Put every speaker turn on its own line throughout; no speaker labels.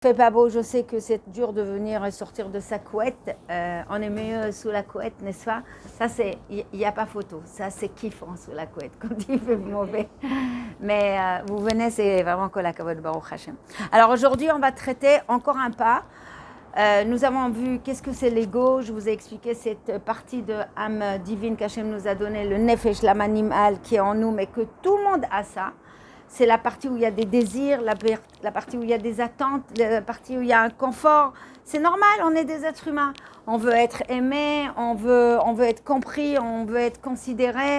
Il fait pas beau, je sais que c'est dur de venir et sortir de sa couette. On est mieux sous la couette, n'est-ce pas? Ça, il n'y a pas photo. Ça, c'est kiffant sous la couette quand il fait mauvais. Mais vous venez, c'est vraiment Kol Hakavod Baruch Hashem. Alors aujourd'hui, on va traiter encore un pas. Nous avons vu qu'est-ce que c'est l'ego. Je vous ai expliqué cette partie de âme divine qu'Hachem nous a donné, le nefesh, l'âme animale qui est en nous, mais que tout le monde a ça. C'est la partie où il y a des désirs, la partie où il y a des attentes, la partie où il y a un confort. C'est normal, on est des êtres humains. On veut être aimé, on veut être compris, on veut être considéré.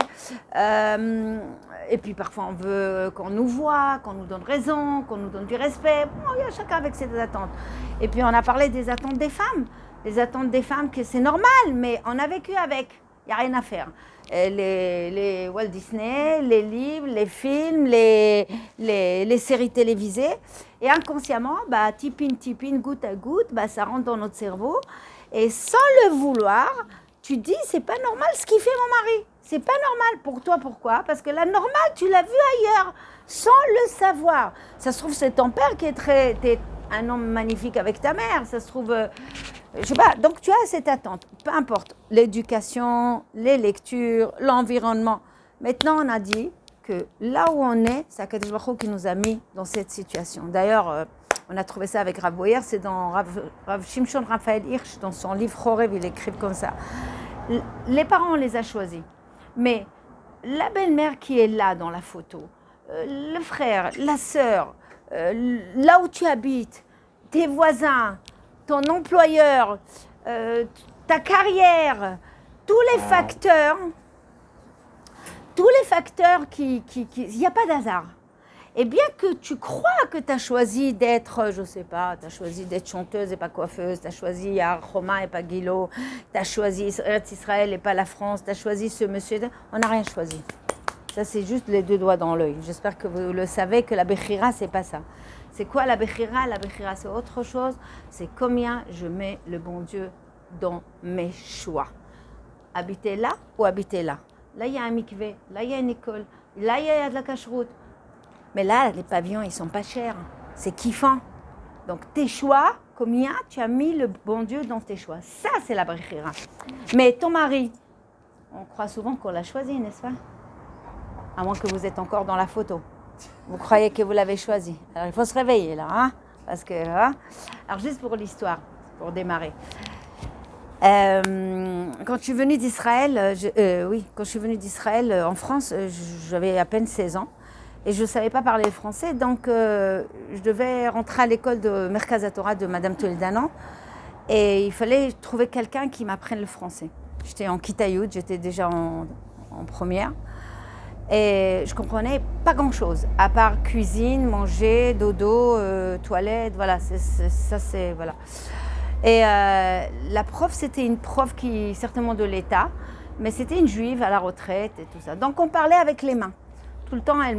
Et puis parfois on veut qu'on nous voit, qu'on nous donne raison, qu'on nous donne du respect. Bon, il y a chacun avec ses attentes. Et puis on a parlé des attentes des femmes. Les attentes des femmes, que c'est normal, mais on a vécu avec. Il n'y a rien à faire. Les Walt Disney, les livres, les films, les séries télévisées. Et inconsciemment, tipin, goutte à goutte, ça rentre dans notre cerveau. Et sans le vouloir, tu dis, c'est pas normal ce qu'il fait mon mari. C'est pas normal pour toi, pourquoi? Parce que la normale, tu l'as vu ailleurs, sans le savoir. Ça se trouve, c'est ton père qui est t'es un homme magnifique avec ta mère. Ça se trouve... je sais pas, donc tu as cette attente, peu importe, l'éducation, les lectures, l'environnement. Maintenant, on a dit que là où on est, c'est Akadosh Baruch Hu qui nous a mis dans cette situation. D'ailleurs, on a trouvé ça avec Rav Boyer, c'est dans Rav Shimshon Raphaël Hirsch, dans son livre Chorev, il écrit comme ça. Les parents, on les a choisis, mais la belle-mère qui est là dans la photo, le frère, la sœur, là où tu habites, tes voisins, ton employeur, ta carrière, tous les facteurs qui il n'y a pas d'hasard. Et bien que tu crois que tu as choisi d'être, je sais pas, tu as choisi d'être chanteuse et pas coiffeuse, tu as choisi Aroma et pas Guilo, tu as choisi Israël et pas la France, tu as choisi ce monsieur, on n'a rien choisi. Ça, c'est juste les deux doigts dans l'œil. J'espère que vous le savez, que la Bechira, c'est pas ça. C'est quoi la Bechira? La Bechira, c'est autre chose. C'est combien je mets le bon Dieu dans mes choix. Habiter là ou habiter là. Là, il y a un mikvé, là, il y a une école, là, il y a de la cacheroute. Mais là, les pavillons, ils sont pas chers. C'est kiffant. Donc, tes choix, combien tu as mis le bon Dieu dans tes choix. Ça, c'est la Bechira. Mais ton mari, on croit souvent qu'on l'a choisi, n'est-ce pas? À moins que vous êtes encore dans la photo. Vous croyez que vous l'avez choisi. Alors, il faut se réveiller, là. Hein, parce que, hein. Alors, juste pour l'histoire, pour démarrer. Quand je suis venue d'Israël, quand je suis venue d'Israël en France, j'avais à peine 16 ans. Et je ne savais pas parler le français. Donc, je devais rentrer à l'école de Merkaz HaTorah de Madame Toledano. Et il fallait trouver quelqu'un qui m'apprenne le français. J'étais en Kitayout, j'étais déjà en première. Et je comprenais pas grand-chose, à part cuisine, manger, dodo, toilette, voilà, voilà. Et la prof, c'était une prof qui, certainement de l'État, mais c'était une juive à la retraite et tout ça. Donc on parlait avec les mains. Tout le temps, elle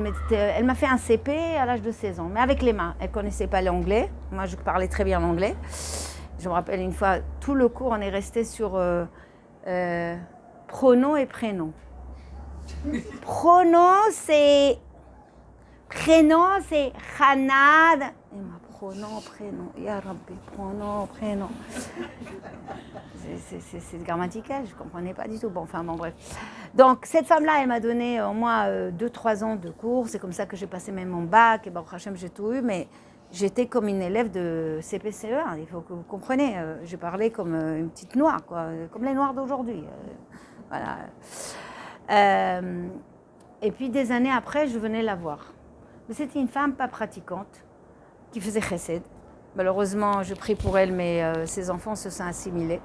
m'a fait un CP à l'âge de 16 ans, mais avec les mains. Elle connaissait pas l'anglais, moi je parlais très bien l'anglais. Je me rappelle une fois, tout le cours, on est resté sur pronom et prénom. Prénom, c'est Hanad. Et ma prénom. Ya Rabbi, prénom. C'est grammatical, je ne comprenais pas du tout. Bon, bref. Donc, cette femme-là, elle m'a donné au moins 2-3 ans de cours. C'est comme ça que j'ai passé même mon bac. Et Baruch Hashem, j'ai tout eu. Mais j'étais comme une élève de CPCE1. Il faut que vous compreniez. Je parlais comme une petite noire, quoi. Comme les noirs d'aujourd'hui. Voilà. Et puis des années après, je venais la voir. Mais c'était une femme pas pratiquante, qui faisait chesed. Malheureusement, je prie pour elle, mais ses enfants se sont assimilés.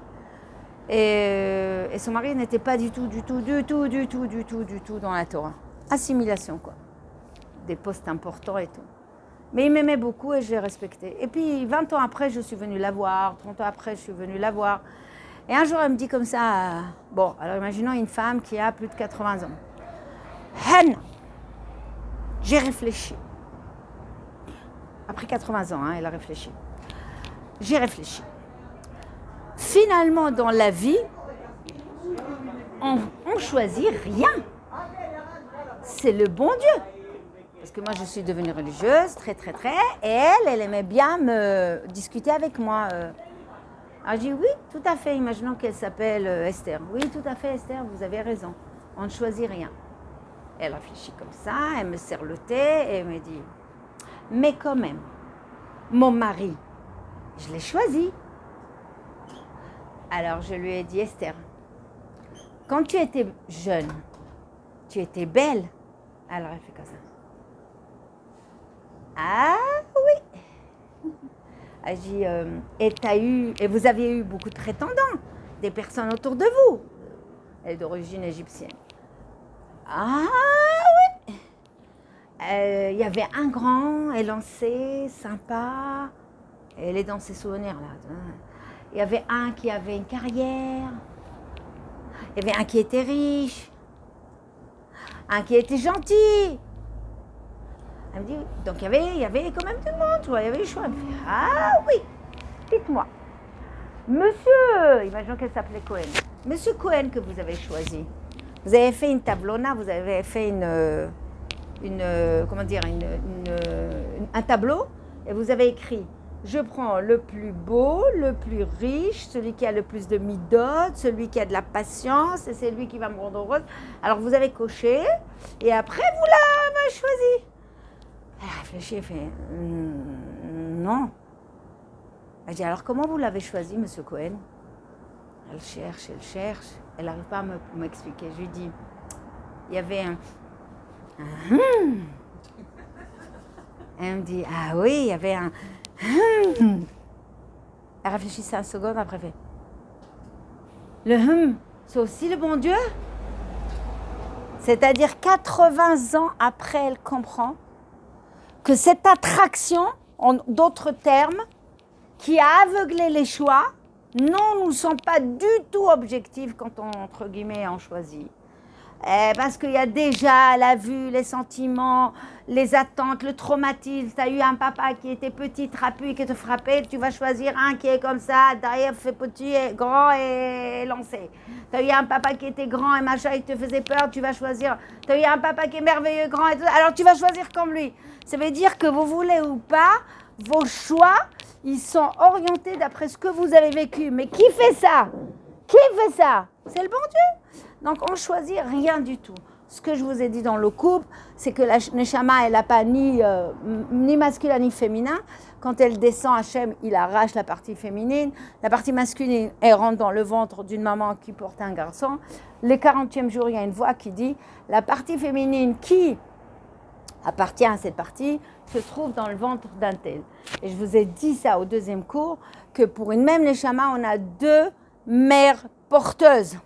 Et son mari n'était pas du tout dans la Torah. Assimilation, quoi. Des postes importants et tout. Mais il m'aimait beaucoup et je l'ai respecté. Et puis 20 ans après, je suis venue la voir. 30 ans après, je suis venue la voir. Et un jour, elle me dit comme ça, bon, alors imaginons une femme qui a plus de 80 ans. Hen, j'ai réfléchi. Après 80 ans, elle a réfléchi. J'ai réfléchi. Finalement, dans la vie, on choisit rien. C'est le bon Dieu. Parce que moi, je suis devenue religieuse, très, très, très. Et elle aimait bien me discuter avec moi. Alors, je dis oui, tout à fait. Imaginons qu'elle s'appelle Esther. Oui, tout à fait, Esther, vous avez raison. On ne choisit rien. Elle réfléchit comme ça, elle me sert le thé et elle me dit, mais quand même, mon mari, je l'ai choisi. Alors, je lui ai dit, Esther, quand tu étais jeune, tu étais belle. Alors, elle fait comme ça. Ah oui. Elle dit, et vous avez eu beaucoup de prétendants, des personnes autour de vous. Elle est d'origine égyptienne. Ah oui. Il y avait un grand, élancé, sympa. Elle est dans ses souvenirs là. Il y avait un qui avait une carrière. Il y avait un qui était riche. Un qui était gentil. Elle me dit, donc il y avait quand même du monde, il y avait le choix. Elle me fait, ah oui, dites-moi, monsieur, imaginons qu'elle s'appelait Cohen, monsieur Cohen que vous avez choisi, vous avez fait une tablona, vous avez fait un tableau, et vous avez écrit, je prends le plus beau, le plus riche, celui qui a le plus de midot, celui qui a de la patience, et c'est lui qui va me rendre heureuse. Alors vous avez coché, et après vous l'avez choisi. Elle réfléchit, elle fait non. Elle dit alors comment vous l'avez choisi, monsieur Cohen? Elle cherche, elle n'arrive pas à m'expliquer. Je lui dis, il y avait un Elle me dit ah oui, il y avait un Elle réfléchit 5 secondes, après elle fait le c'est aussi le bon Dieu? C'est-à-dire 80 ans après, elle comprend que cette attraction, en d'autres termes, qui a aveuglé les choix, non, nous ne sommes pas du tout objectifs quand on, entre guillemets, on choisit. Parce qu'il y a déjà la vue, les sentiments, les attentes, le traumatisme. Tu as eu un papa qui était petit, trapu et qui te frappait, tu vas choisir un qui est comme ça, derrière fait petit, et grand et lancé. Tu as eu un papa qui était grand et machin, il te faisait peur, tu vas choisir. Tu as eu un papa qui est merveilleux, grand, et tout, alors tu vas choisir comme lui. Ça veut dire que vous voulez ou pas, vos choix, ils sont orientés d'après ce que vous avez vécu. Mais qui fait ça? Qui fait ça? C'est le bon Dieu. Donc on ne choisit rien du tout. Ce que je vous ai dit dans le couple, c'est que la Neshama, elle n'a pas ni masculin ni féminin. Quand elle descend, Hachem, il arrache la partie féminine. La partie masculine, elle rentre dans le ventre d'une maman qui porte un garçon. Le 40e jour, il y a une voix qui dit, la partie féminine qui appartient à cette partie se trouve dans le ventre d'un tel. Et je vous ai dit ça au deuxième cours, que pour une même Neshama, on a 2 mères porteuses.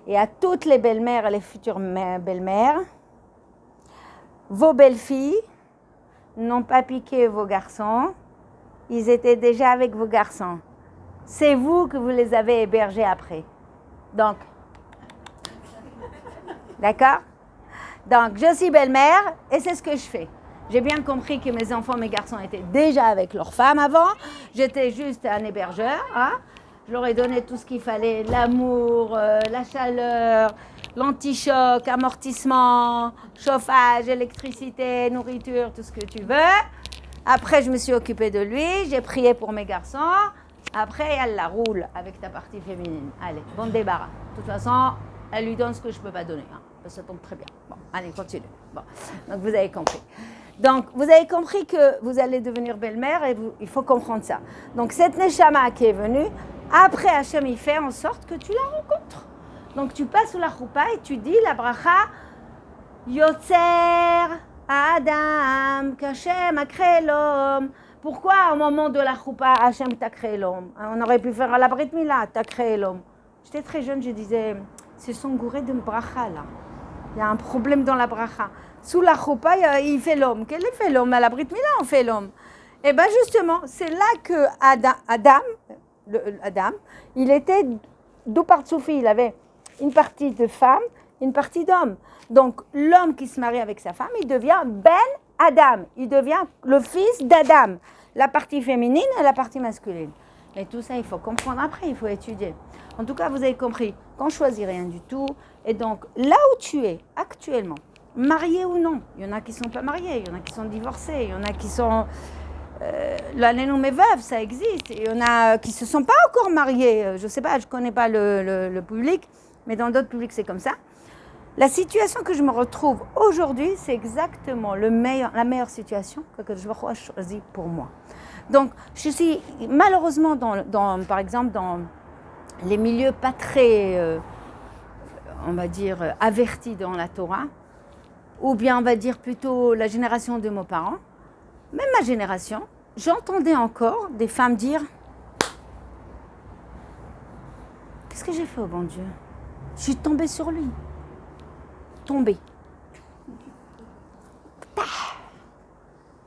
Et à toutes les belles-mères et les futures belles-mères, vos belles-filles n'ont pas piqué vos garçons, ils étaient déjà avec vos garçons. C'est vous que vous les avez hébergés après. Donc, d'accord? Donc, je suis belle-mère et c'est ce que je fais. J'ai bien compris que mes enfants, mes garçons étaient déjà avec leurs femmes avant. J'étais juste un hébergeur, hein? Je leur ai donné tout ce qu'il fallait, l'amour, la chaleur, l'anti-choc, amortissement, chauffage, électricité, nourriture, tout ce que tu veux. Après, je me suis occupée de lui, j'ai prié pour mes garçons. Après, elle la roule avec ta partie féminine. Allez, bon débarras. De toute façon, elle lui donne ce que je ne peux pas donner. Hein. Ça tombe très bien. Bon, allez, continue. Bon. Donc, vous avez compris. Donc, vous avez compris que vous allez devenir belle-mère et il faut comprendre ça. Donc, cette Neshama qui est venue, après Hachem, il fait en sorte que tu la rencontres. Donc, tu passes sous la choupa et tu dis la bracha Yotzer Adam qu'Hachem a créé l'homme. Pourquoi au moment de la choupa, Hachem t'a créé l'homme? On aurait pu faire à la Brit Mila, t'as créé l'homme. J'étais très jeune, je disais, c'est son gouré de bracha là. Il y a un problème dans la bracha. Sous la choupa, il fait l'homme. Quel fait l'homme? À la Brit Mila, on fait l'homme. Et bien justement, c'est là que Adam, il était d'où partoufi, il avait une partie de femme, une partie d'homme. Donc l'homme qui se marie avec sa femme, il devient Ben Adam, il devient le fils d'Adam, la partie féminine et la partie masculine. Et tout ça, il faut comprendre après, il faut étudier. En tout cas, vous avez compris qu'on ne choisit rien du tout. Et donc, là où tu es actuellement, mariés ou non. Il y en a qui ne sont pas mariés, il y en a qui sont divorcés, il y en a qui sont... l'année nommée veuve, ça existe. Il y en a qui ne se sont pas encore mariés. Je ne sais pas, je ne connais pas le public, mais dans d'autres publics, c'est comme ça. La situation que je me retrouve aujourd'hui, c'est exactement la meilleure situation que je vais choisir pour moi. Donc, je suis malheureusement, par exemple, dans les milieux pas très, on va dire, avertis dans la Torah, ou bien on va dire plutôt la génération de mes parents, même ma génération, j'entendais encore des femmes dire « Qu'est-ce que j'ai fait au bon Dieu? Je suis tombée sur lui. » Tombée.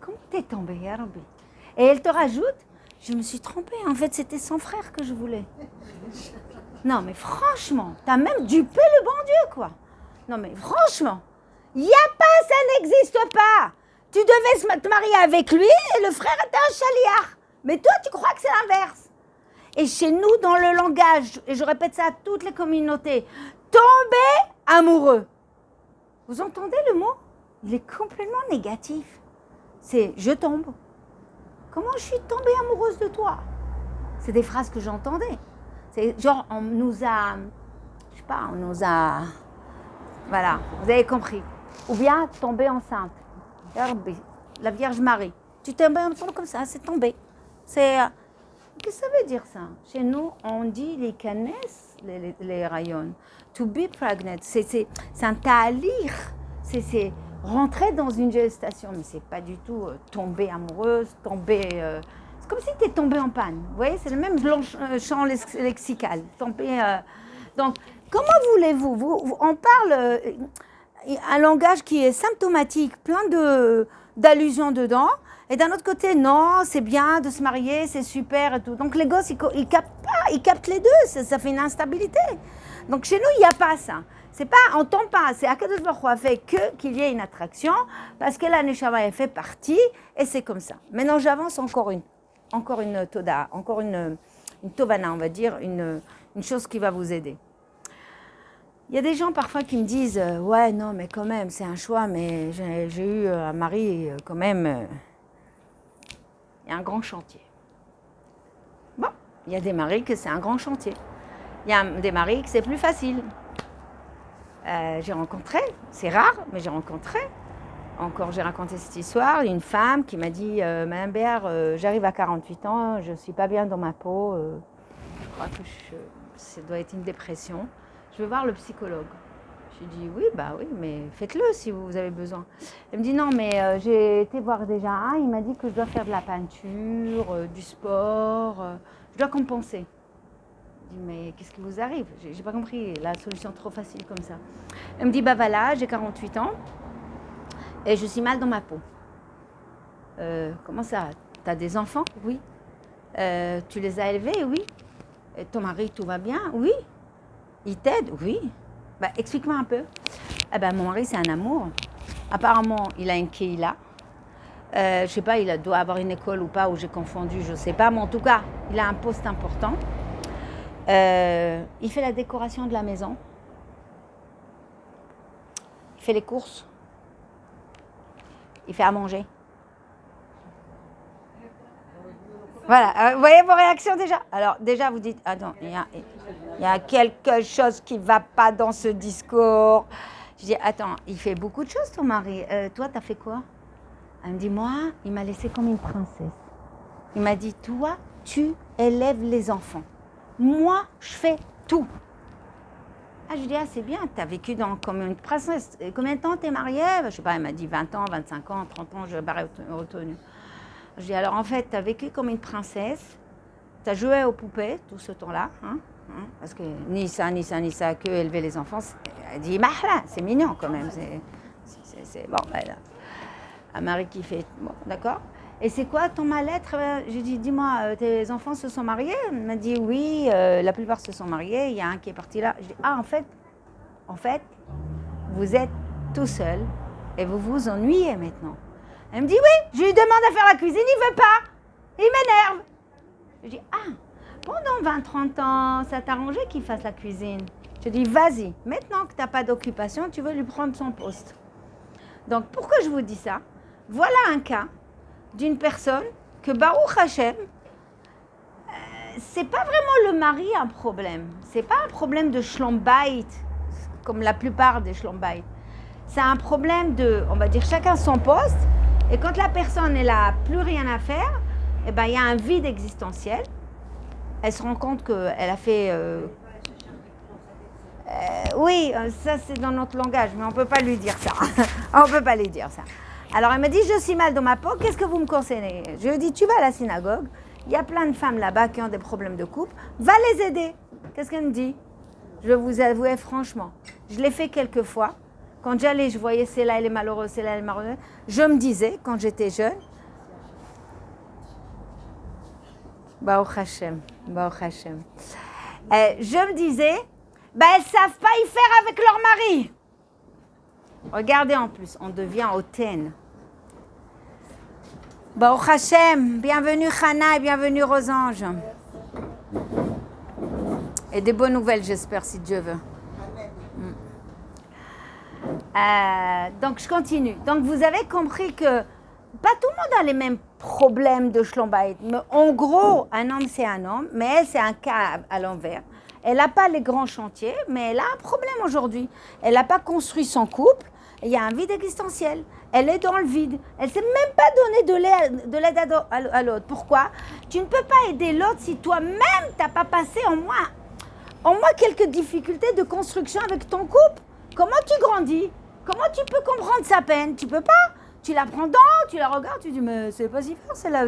Comment t'es tombée, ya Rabbi? Et elle te rajoute « Je me suis trompée, en fait c'était son frère que je voulais. » Non mais franchement, t'as même dupé le bon Dieu quoi. Non mais franchement, il n'y a pas, ça n'existe pas. Tu devais te marier avec lui et le frère était un chaliard. Mais toi, tu crois que c'est l'inverse. Et chez nous, dans le langage, et je répète ça à toutes les communautés, tomber amoureux. Vous entendez le mot? Il est complètement négatif. C'est « je tombe ». Comment je suis tombée amoureuse de toi? C'est des phrases que j'entendais. C'est genre, on nous a... Je sais pas, on nous a... Voilà, vous avez compris. Ou bien tomber enceinte. La Vierge Marie. Tu tombes comme ça, c'est tombé. C'est... Qu'est-ce que ça veut dire ça? Chez nous, on dit les canesses, les rayons. To be pregnant, c'est un ta'alir. C'est rentrer dans une gestation. Mais c'est pas du tout tomber amoureuse, tomber... c'est comme si tu es tombée en panne. Vous voyez, c'est le même champ lexical. Donc, comment voulez-vous on parle un langage qui est symptomatique, plein d'allusions dedans. Et d'un autre côté, non, c'est bien de se marier, c'est super et tout. Donc les gosses, ils captent pas, ils captent les deux, ça fait une instabilité. Donc chez nous, il n'y a pas ça. C'est pas, on tombe pas, c'est Akadosh Baruch Hu a fait qu'il y ait une attraction, parce que la Neshama elle fait partie, et c'est comme ça. Maintenant, j'avance encore une toda, encore une tovana, on va dire, une chose qui va vous aider. Il y a des gens parfois qui me disent « Ouais, non, mais quand même, c'est un choix, mais j'ai eu un mari, quand même, il y a un grand chantier. » Bon, il y a des maris que c'est un grand chantier. Il y a des maris que c'est plus facile. J'ai rencontré, c'est rare, mais j'ai rencontré. Encore, j'ai raconté cette histoire, une femme qui m'a dit « Madame Béard, j'arrive à 48 ans, je ne suis pas bien dans ma peau, je crois que ça doit être une dépression. » Je veux voir le psychologue. Je lui dis, oui, mais faites-le si vous avez besoin. Elle me dit, non, mais j'ai été voir déjà un, il m'a dit que je dois faire de la peinture, du sport, je dois compenser. Je dis, mais qu'est-ce qui vous arrive? J'ai pas compris la solution trop facile comme ça. Elle me dit, voilà, j'ai 48 ans et je suis mal dans ma peau. Comment ça? T'as des enfants? Oui. Tu les as élevés? Oui. Et ton mari, tout va bien? Oui. Il t'aide? Oui. Explique-moi un peu. Mon mari, c'est un amour. Apparemment, il a une keila. Je ne sais pas, il doit avoir une école ou pas, ou j'ai confondu, je ne sais pas. Mais en tout cas, il a un poste important. Il fait la décoration de la maison. Il fait les courses. Il fait à manger. Voilà, vous voyez vos réactions déjà? Alors déjà, vous dites, attends, il y a quelque chose qui ne va pas dans ce discours. Je dis, attends, il fait beaucoup de choses ton mari. Toi, tu as fait quoi? Elle me dit, moi, il m'a laissée comme une princesse. Il m'a dit, toi, tu élèves les enfants. Moi, je fais tout. Je dis, c'est bien, tu as vécu comme une princesse. Et combien de temps tu es mariée? Je ne sais pas, elle m'a dit 20 ans, 25 ans, 30 ans, je n'ai pas retenu. Je dis, alors en fait, tu as vécu comme une princesse, tu as joué aux poupées tout ce temps-là, parce que ni ça, que élever les enfants. Elle dit, mahla, c'est mignon quand même. C'est bon, un mari qui fait, bon, d'accord. Et c'est quoi ton mal-être? Je dis, dis-moi, tes enfants se sont mariés? Elle m'a dit, oui, la plupart se sont mariés, il y a un qui est parti là. Je dis, en fait, vous êtes tout seul et vous vous ennuyez maintenant. Elle me dit, oui, je lui demande à faire la cuisine, il ne veut pas. Il m'énerve. Je dis, pendant 20-30 ans, ça t'arrangeait qu'il fasse la cuisine. Je dis, vas-y, maintenant que tu n'as pas d'occupation, tu veux lui prendre son poste. Donc, pourquoi je vous dis ça? Voilà un cas d'une personne que Baruch Hashem, c'est pas vraiment le mari un problème. C'est pas un problème de Shlom-Bayit, comme la plupart des Shlom-Bayit. C'est un problème de, on va dire, chacun son poste. Et quand la personne, elle a plus rien à faire, eh ben, il y a un vide existentiel. Elle se rend compte qu'elle a fait... oui, ça c'est dans notre langage, mais on ne peut pas lui dire ça. On ne peut pas lui dire ça. Alors elle me dit, je suis mal dans ma peau, qu'est-ce que vous me conseillez? Je lui dis, tu vas à la synagogue, il y a plein de femmes là-bas qui ont des problèmes de couple, va les aider. Qu'est-ce qu'elle me dit? Je vais vous avouer franchement, je l'ai fait quelques fois. Quand j'allais, je voyais c'est là elle est malheureuse, c'est là elle est malheureuse. Je me disais, quand j'étais jeune, Baruch Hashem, Baruch Hashem. Je me disais, elles ne savent pas y faire avec leur mari. Regardez en plus, on devient hautaine. Baruch Hashem, bienvenue Chana et bienvenue Rosange. Et des bonnes nouvelles, j'espère, si Dieu veut. Donc, je continue. Donc, vous avez compris que pas tout le monde a les mêmes problèmes de Shlom-Bayit. Mais en gros, un homme, c'est un homme, mais elle, c'est un cas à l'envers. Elle n'a pas les grands chantiers, mais elle a un problème aujourd'hui. Elle n'a pas construit son couple. Il y a un vide existentiel. Elle est dans le vide. Elle ne sait même pas donner de l'aide à l'autre. Pourquoi? Tu ne peux pas aider l'autre si toi-même, tu n'as pas passé au moins quelques difficultés de construction avec ton couple. Comment tu grandis? Comment tu peux comprendre sa peine? Tu ne peux pas. Tu la prends dans, tu la regardes, tu dis, mais c'est pas si fort, celle-là.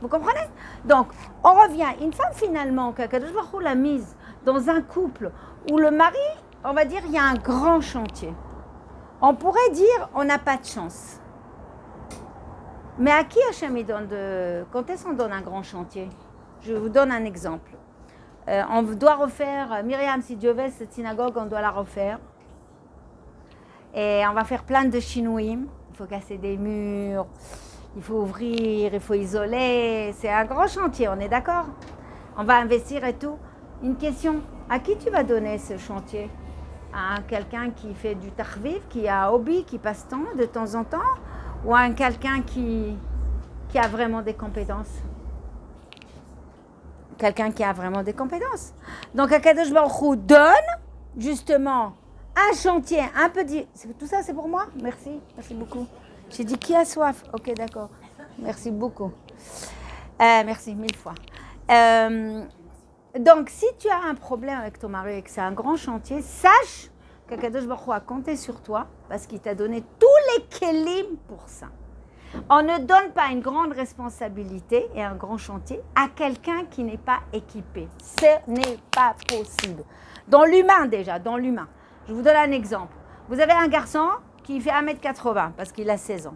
Vous comprenez? Donc, on revient. Une femme, finalement, qu'Akadosh Baruch Hu l'a mise dans un couple où le mari, on va dire, il y a un grand chantier. On pourrait dire, on n'a pas de chance. Mais à qui Hachem il donne quand est-ce qu'on donne un grand chantier? Je vous donne un exemple. On doit refaire, Myriam, si Dieu veut, cette synagogue, on doit la refaire. Et on va faire plein de chinouïm. Il faut casser des murs, il faut ouvrir, il faut isoler. C'est un grand chantier, on est d'accord? On va investir et tout. Une question, à qui tu vas donner ce chantier? À quelqu'un qui fait du tarviv, qui a un hobby, qui passe de temps en temps? Ou à quelqu'un qui a vraiment des compétences? Quelqu'un qui a vraiment des compétences. Donc, Akadosh Baruch Hu donne, justement, un chantier un peu... Tout ça, c'est pour moi? Merci beaucoup. J'ai dit qui a soif? Ok, d'accord. Merci beaucoup. Merci, 1000 fois. Donc, si tu as un problème avec ton mari et que c'est un grand chantier, sache qu'Akadosh Baruch Hu a compté sur toi parce qu'il t'a donné tous les kélim pour ça. On ne donne pas une grande responsabilité et un grand chantier à quelqu'un qui n'est pas équipé. Ce n'est pas possible. Dans l'humain déjà, dans l'humain. Je vous donne un exemple. Vous avez un garçon qui fait 1m80 parce qu'il a 16 ans.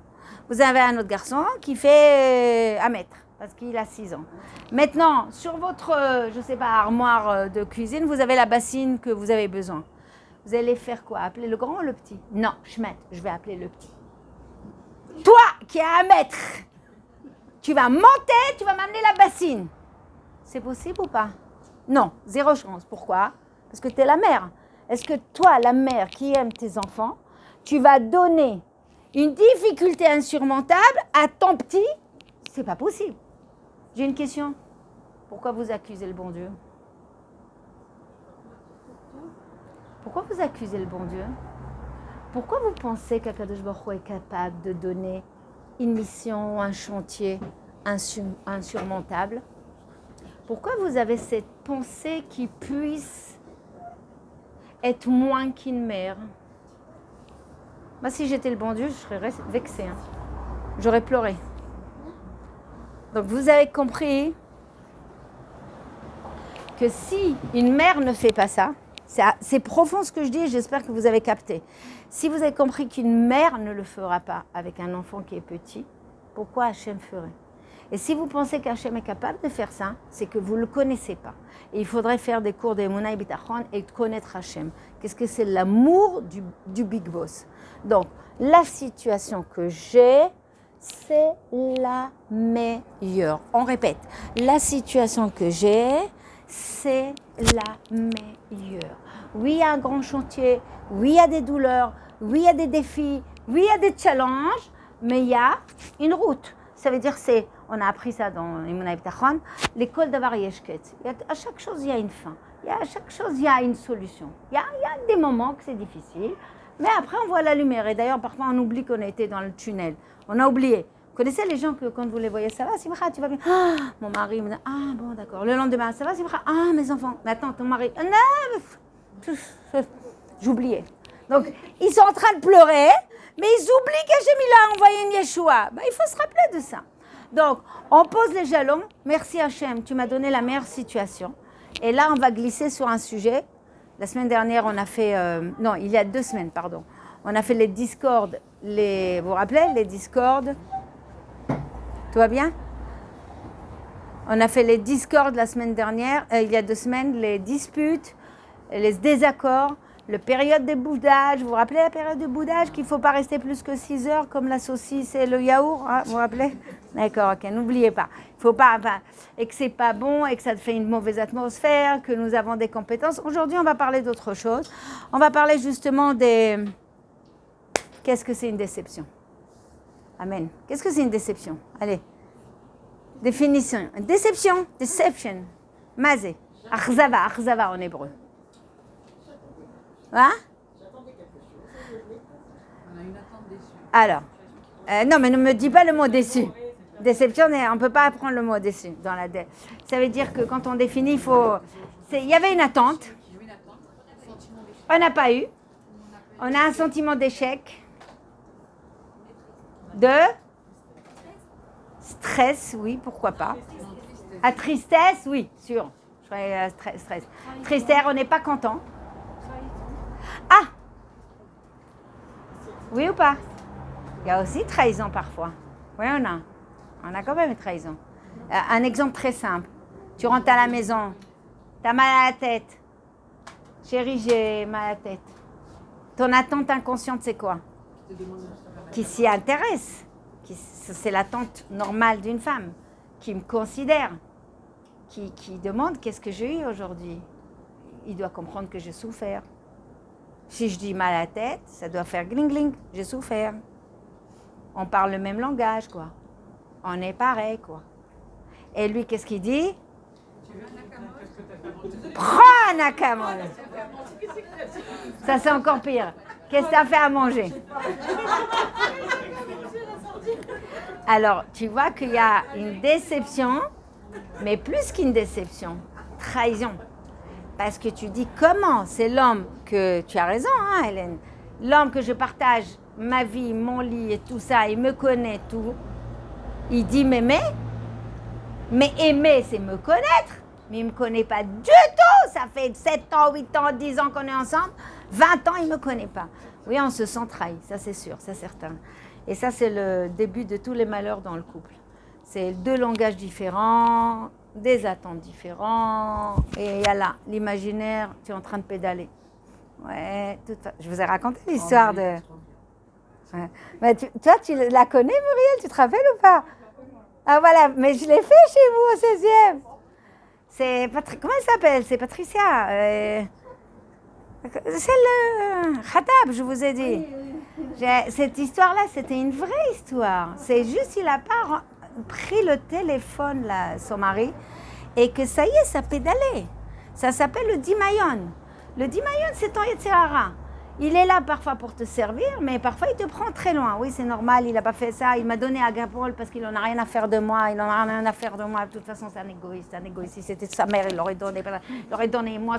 Vous avez un autre garçon qui fait 1 mètre parce qu'il a 6 ans. Maintenant, sur votre, je sais pas, armoire de cuisine, vous avez la bassine que vous avez besoin. Vous allez faire quoi? Appeler le grand ou le petit? Non, je vais appeler le petit. Toi qui as 1 mètre, tu vas monter, tu vas m'amener la bassine. C'est possible ou pas? Non, 0 chance. Pourquoi? Parce que tu es la mère. Est-ce que toi, la mère qui aime tes enfants, tu vas donner une difficulté insurmontable à ton petit? C'est pas possible. J'ai une question. Pourquoi vous accusez le bon Dieu? Pourquoi vous accusez le bon Dieu? Pourquoi vous pensez qu'Akadosh Baruch Hu est capable de donner une mission, un chantier insurmontable? Pourquoi vous avez cette pensée qui puisse être moins qu'une mère? Moi, si j'étais le bon Dieu, je serais vexée. J'aurais pleuré. Donc, vous avez compris que si une mère ne fait pas ça, c'est profond ce que je dis et j'espère que vous avez capté. Si vous avez compris qu'une mère ne le fera pas avec un enfant qui est petit, pourquoi Hachem ferait? Et si vous pensez qu'Hachem est capable de faire ça, c'est que vous ne le connaissez pas. Et il faudrait faire des cours d'Emunah et Bitachon et connaître Hachem. Qu'est-ce que c'est l'amour du Big Boss? Donc, la situation que j'ai, c'est la meilleure. On répète, la situation que j'ai, c'est la meilleure. Oui, il y a un grand chantier, oui, il y a des douleurs, oui, il y a des défis, Oui, il y a des challenges, mais il y a une route. Ça veut dire, on a appris ça dans Emunah Bitachon, l'école d'Avar Yeshket. À chaque chose, il y a une fin. À chaque chose, il y a une solution. Il y a des moments que c'est difficile, mais après, on voit la lumière. Et d'ailleurs, parfois, on oublie qu'on était dans le tunnel. On a oublié. Vous connaissez les gens que quand vous les voyez, ça va, Simcha, tu vas bien? Ah, mon mari me dit, ah, bon, d'accord. Le lendemain, ça va, Simcha? Ah, mes enfants. Mais attends, ton mari, non, j'oubliais. Donc, ils sont en train de pleurer, mais ils oublient qu'Hachem il a envoyé une Yeshua. Il faut se rappeler de ça. Donc, on pose les jalons. Merci Hachem, tu m'as donné la meilleure situation. Et là, on va glisser sur un sujet. La semaine dernière, on a fait... non, il y a 2 semaines, pardon. On a fait les discords. Vous vous rappelez, les discords? Tout va bien? On a fait les discords la semaine dernière. Il y a 2 semaines, les disputes, les désaccords. La période de boudage, vous vous rappelez la période de boudage qu'il ne faut pas rester plus que 6 heures comme la saucisse et le yaourt, hein, vous vous rappelez? D'accord, ok, n'oubliez pas. Il faut pas, et que c'est pas bon et que ça te fait une mauvaise atmosphère, que nous avons des compétences. Aujourd'hui, on va parler d'autre chose. On va parler justement des... Qu'est-ce que c'est une déception? Amen. Qu'est-ce que c'est une déception? Allez. Définition. Déception, deception. Mazé. Achzava en hébreu. Hein?
On a une attente déçue.
Alors, non, mais ne me dis pas le mot déçu. Déception, on ne peut pas apprendre le mot déçu. Ça veut dire que quand on définit, il y avait une attente. On n'a pas eu. On a un sentiment d'échec. De stress, oui, pourquoi pas. À tristesse, oui, sûr. Stress. Tristesse, on n'est pas content. Ah! Oui ou pas? Il y a aussi trahison parfois. Oui, on a quand même une trahison. Un exemple très simple. Tu rentres à la maison, tu as mal à la tête. Chérie, j'ai mal à la tête. Ton attente inconsciente, c'est quoi? Qui s'y intéresse. C'est l'attente normale d'une femme. Qui me considère. Qui demande qu'est-ce que j'ai eu aujourd'hui. Il doit comprendre que j'ai souffert. Si je dis mal à la tête, ça doit faire gling-gling, j'ai souffert. On parle le même langage, quoi. On est pareil, quoi. Et lui, qu'est-ce qu'il dit? Prends un acamol. Ça, c'est encore pire. Qu'est-ce que tu as fait à manger? Alors, tu vois qu'il y a une déception, mais plus qu'une déception, trahison. Parce que tu dis comment? C'est l'homme que... Tu as raison, hein, Hélène? L'homme que je partage ma vie, mon lit et tout ça, il me connaît tout. Il dit m'aimer. Mais aimer, c'est me connaître. Mais il ne me connaît pas du tout. Ça fait 7 ans, 8 ans, 10 ans qu'on est ensemble. 20 ans, il ne me connaît pas. Oui, on se sent trahi, ça c'est sûr, c'est certain. Et ça, c'est le début de tous les malheurs dans le couple. C'est 2 langages différents, des attentes différents. Et il y a là, l'imaginaire, tu es en train de pédaler. Ouais, je vous ai raconté l'histoire de... Ouais. Mais toi, tu la connais, Muriel? Tu te rappelles ou pas? Ah voilà, mais je l'ai fait chez vous au 16e. C'est comment elle s'appelle? C'est Patricia. C'est le Khatab, je vous ai dit. Cette histoire-là, c'était une vraie histoire. C'est juste, il n'a pas pris le téléphone, là, son mari, et que ça y est, ça pédalait. Ça s'appelle le Dimayon. Le Dimayon, c'est ton Yetzirara. Il est là parfois pour te servir, mais parfois il te prend très loin. Oui, c'est normal, il n'a pas fait ça. Il m'a donné à Gapol parce qu'il n'en a rien à faire de moi. Il n'en a rien à faire de moi. De toute façon, c'est un égoïste. Si c'était sa mère, il l'aurait donné. Moi.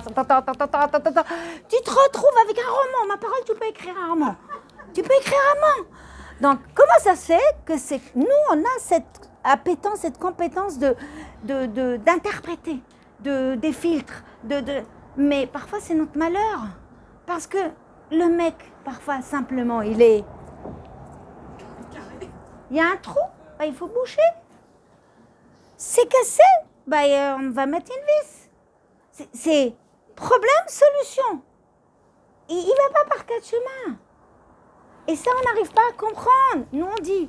Tu te retrouves avec un roman. Ma parole, tu peux écrire un roman. Tu peux écrire un roman. Donc, comment ça se fait que nous, on a cette appétence, cette compétence d'interpréter, des filtres. Mais parfois, c'est notre malheur. Parce que le mec, parfois, simplement, il y a un trou, il faut boucher. C'est cassé, on va mettre une vis. C'est problème, solution. Il ne va pas par 4 chemins. Et ça, on n'arrive pas à comprendre. Nous, on dit,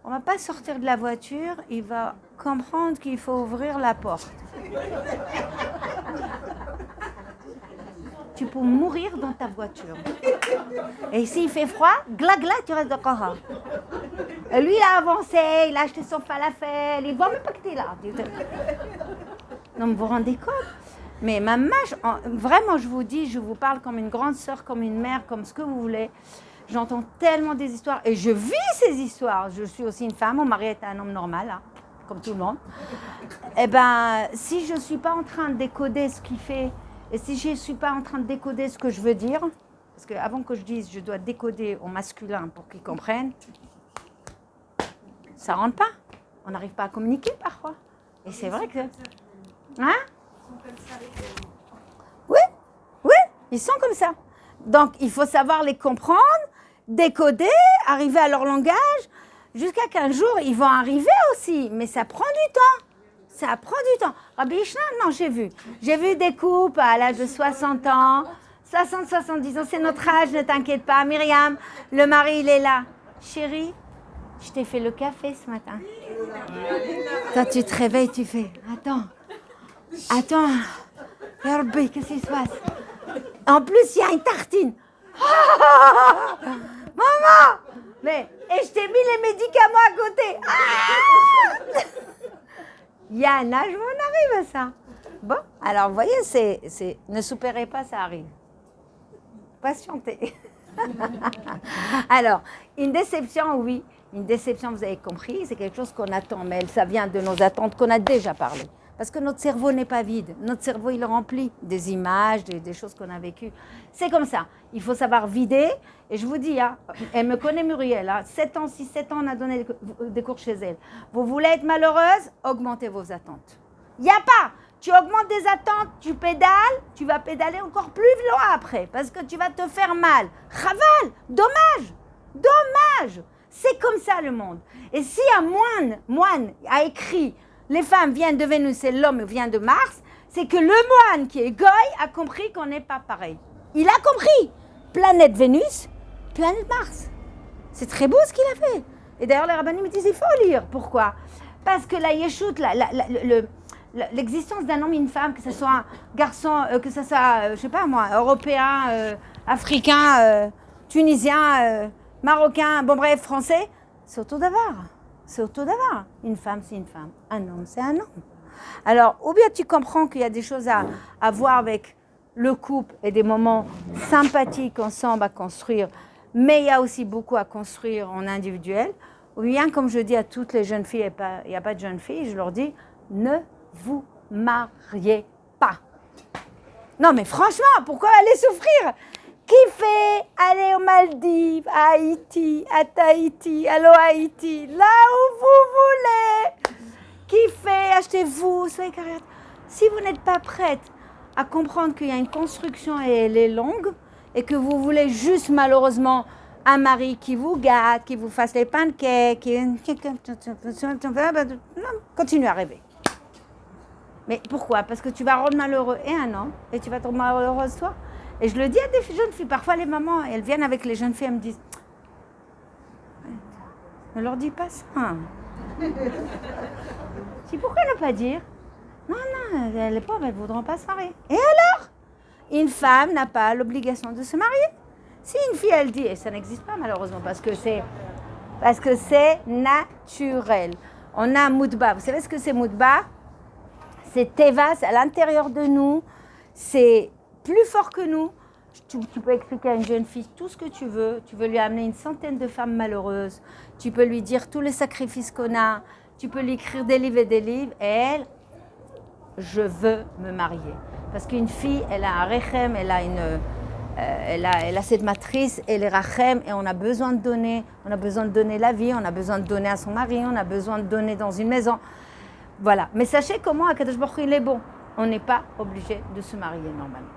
on ne va pas sortir de la voiture, il va comprendre qu'il faut ouvrir la porte. tu peux mourir dans ta voiture. Et s'il fait froid, gla, tu restes dehors. Et lui, il a avancé, il a acheté son falafel, il voit même pas que tu es là. Non, vous vous rendez compte? Mais maman, vraiment, je vous dis, je vous parle comme une grande sœur, comme une mère, comme ce que vous voulez. J'entends tellement des histoires et je vis ces histoires. Je suis aussi une femme, mon mari est un homme normal, hein, comme tout le monde. Eh bien, si je ne suis pas en train de décoder ce qu'il fait, et si je ne suis pas en train de décoder ce que je veux dire, parce qu'avant que je dise, je dois décoder au masculin pour qu'ils comprennent, ça ne rentre pas. On n'arrive pas à communiquer parfois. Et c'est vrai que... Hein? Oui, oui, ils sont comme ça. Donc, il faut savoir les comprendre, décoder, arriver à leur langage, jusqu'à qu'un jour, ils vont arriver aussi. Mais ça prend du temps. Ça prend du temps. Rabbi Ishna, non, j'ai vu. J'ai vu des couples à l'âge de 60 ans, 60, 70 ans, c'est notre âge, ne t'inquiète pas. Myriam, le mari, il est là. Chérie, je t'ai fait le café ce matin. Toi, tu te réveilles, tu fais, attends, Rabbi, qu'est-ce qui se passe? En plus, il y a une tartine. Maman! Et je t'ai mis les médicaments à côté. Il y a un âge où on arrive à ça. Bon, alors vous voyez, ne soupérez pas, ça arrive. Patientez. Alors, une déception, oui. Une déception, vous avez compris, c'est quelque chose qu'on attend, mais ça vient de nos attentes qu'on a déjà parlé. Parce que notre cerveau n'est pas vide. Notre cerveau, il est rempli des images, des choses qu'on a vécues. C'est comme ça. Il faut savoir vider. Et je vous dis, hein, elle me connaît Muriel. 7 ans, on a donné des cours chez elle. Vous voulez être malheureuse? Augmentez vos attentes. Il n'y a pas. Tu augmentes des attentes, tu pédales, tu vas pédaler encore plus loin après. Parce que tu vas te faire mal. Raval, dommage. C'est comme ça le monde. Et si un moine a écrit « Les femmes viennent de Vénus et l'homme vient de Mars », c'est que le moine qui est goy a compris qu'on n'est pas pareil. Il a compris. Planète Vénus, planète Mars. C'est très beau ce qu'il a fait. Et d'ailleurs, les rabbinim me disent « Il faut lire ». Pourquoi? Parce que la yeshut, l'existence d'un homme et une femme, que ce soit un garçon, que ce soit, je sais pas moi, européen, africain, tunisien, marocain, bon bref, français, c'est auto d'avoir. C'est auto d'avoir. Une femme, c'est une femme. Un homme, c'est un homme. Alors, ou bien tu comprends qu'il y a des choses à voir avec le couple et des moments sympathiques ensemble à construire, mais il y a aussi beaucoup à construire en individuel. Ou bien, comme je dis à toutes les jeunes filles, il n'y a pas de jeunes filles, je leur dis, ne vous mariez pas. Non, mais franchement, pourquoi aller souffrir? Kiffez, allez aux Maldives, à Haïti, à Tahiti, allô Haïti, là où vous voulez. Kiffez, achetez-vous, soyez carrière. Si vous n'êtes pas prête à comprendre qu'il y a une construction et elle est longue, et que vous voulez juste malheureusement un mari qui vous gâte, qui vous fasse les pancakes, continuez à rêver. Mais pourquoi? Parce que tu vas rendre malheureux et un homme, et tu vas tomber malheureuse toi. Et je le dis à des jeunes filles, parfois les mamans, elles viennent avec les jeunes filles, elles me disent « Ne leur dis pas ça. » Je dis « Pourquoi ne pas dire ?»« Non, les pauvres, elles ne voudront pas se marier. » Et alors? Une femme n'a pas l'obligation de se marier. Si une fille, elle dit, et ça n'existe pas malheureusement, parce que c'est naturel. On a Moudba. Vous savez ce que c'est Moudba? C'est Teva, c'est à l'intérieur de nous. C'est plus fort que nous. Tu peux expliquer à une jeune fille tout ce que tu veux. Tu veux lui amener une centaine de femmes malheureuses. Tu peux lui dire tous les sacrifices qu'on a. Tu peux lui écrire des livres et des livres. Et elle, je veux me marier. Parce qu'une fille, elle a un rechem, elle a cette matrice, elle est rachem, et on a besoin de donner. On a besoin de donner la vie, on a besoin de donner à son mari, on a besoin de donner dans une maison. Voilà. Mais sachez comment Akadosh Baruch Hu, il est bon. On n'est pas obligé de se marier normalement.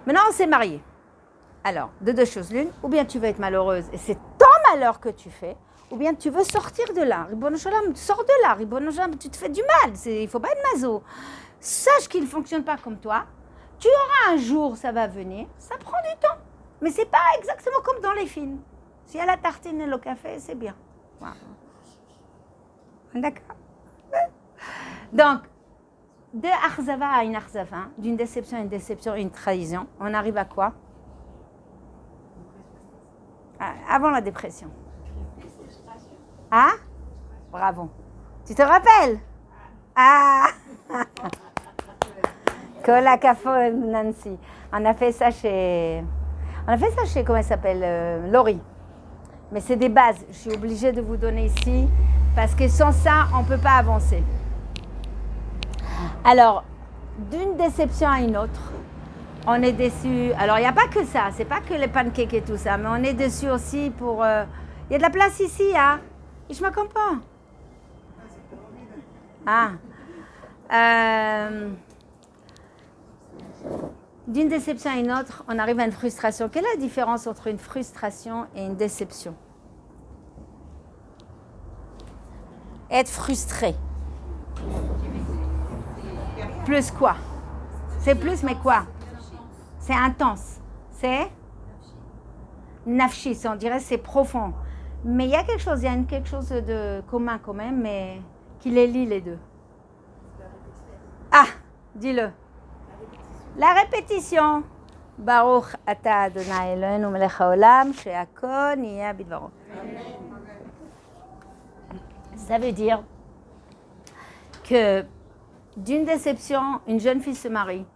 Maintenant, on s'est marié. Alors, de deux choses l'une, ou bien tu veux être malheureuse et c'est ton malheur que tu fais, ou bien tu veux sortir de là. Ribono Shalom, tu sors de là. Ribono Shalom, tu te fais du mal. Il ne faut pas être maso. Sache qu'il ne fonctionne pas comme toi. Tu auras un jour, ça va venir. Ça prend du temps. Mais ce n'est pas exactement comme dans les films. S'il y a la tartine et le café, c'est bien. Voilà. D'accord. Donc, de arzava à une arzava, d'une déception à une déception, une trahison, on arrive à quoi? Avant la dépression. Ah? Bravo. Tu te rappelles? Ah! Colacafo Nancy. On a fait ça chez, comment elle s'appelle? Laurie. Mais c'est des bases. Je suis obligée de vous donner ici parce que sans ça, on ne peut pas avancer. Alors, d'une déception à une autre, on est déçu. Alors, il n'y a pas que ça. C'est pas que les pancakes et tout ça. Mais on est déçu aussi pour... Il y a de la place ici, hein? Je me comprends. Ah. D'une déception à une autre, on arrive à une frustration. Quelle est la différence entre une frustration et une déception? Être frustré. Plus quoi? C'est plus, mais quoi? C'est intense. C'est nafshi, on dirait c'est profond. Mais il y a quelque chose, quelque chose de commun quand même, mais qui les lie les deux. Ah, dis-le. La répétition. Baruch ata Adonai Eloheinu melech haolam she'akol niyeh bidvaro. Ça veut dire que d'une déception, une jeune fille se marie.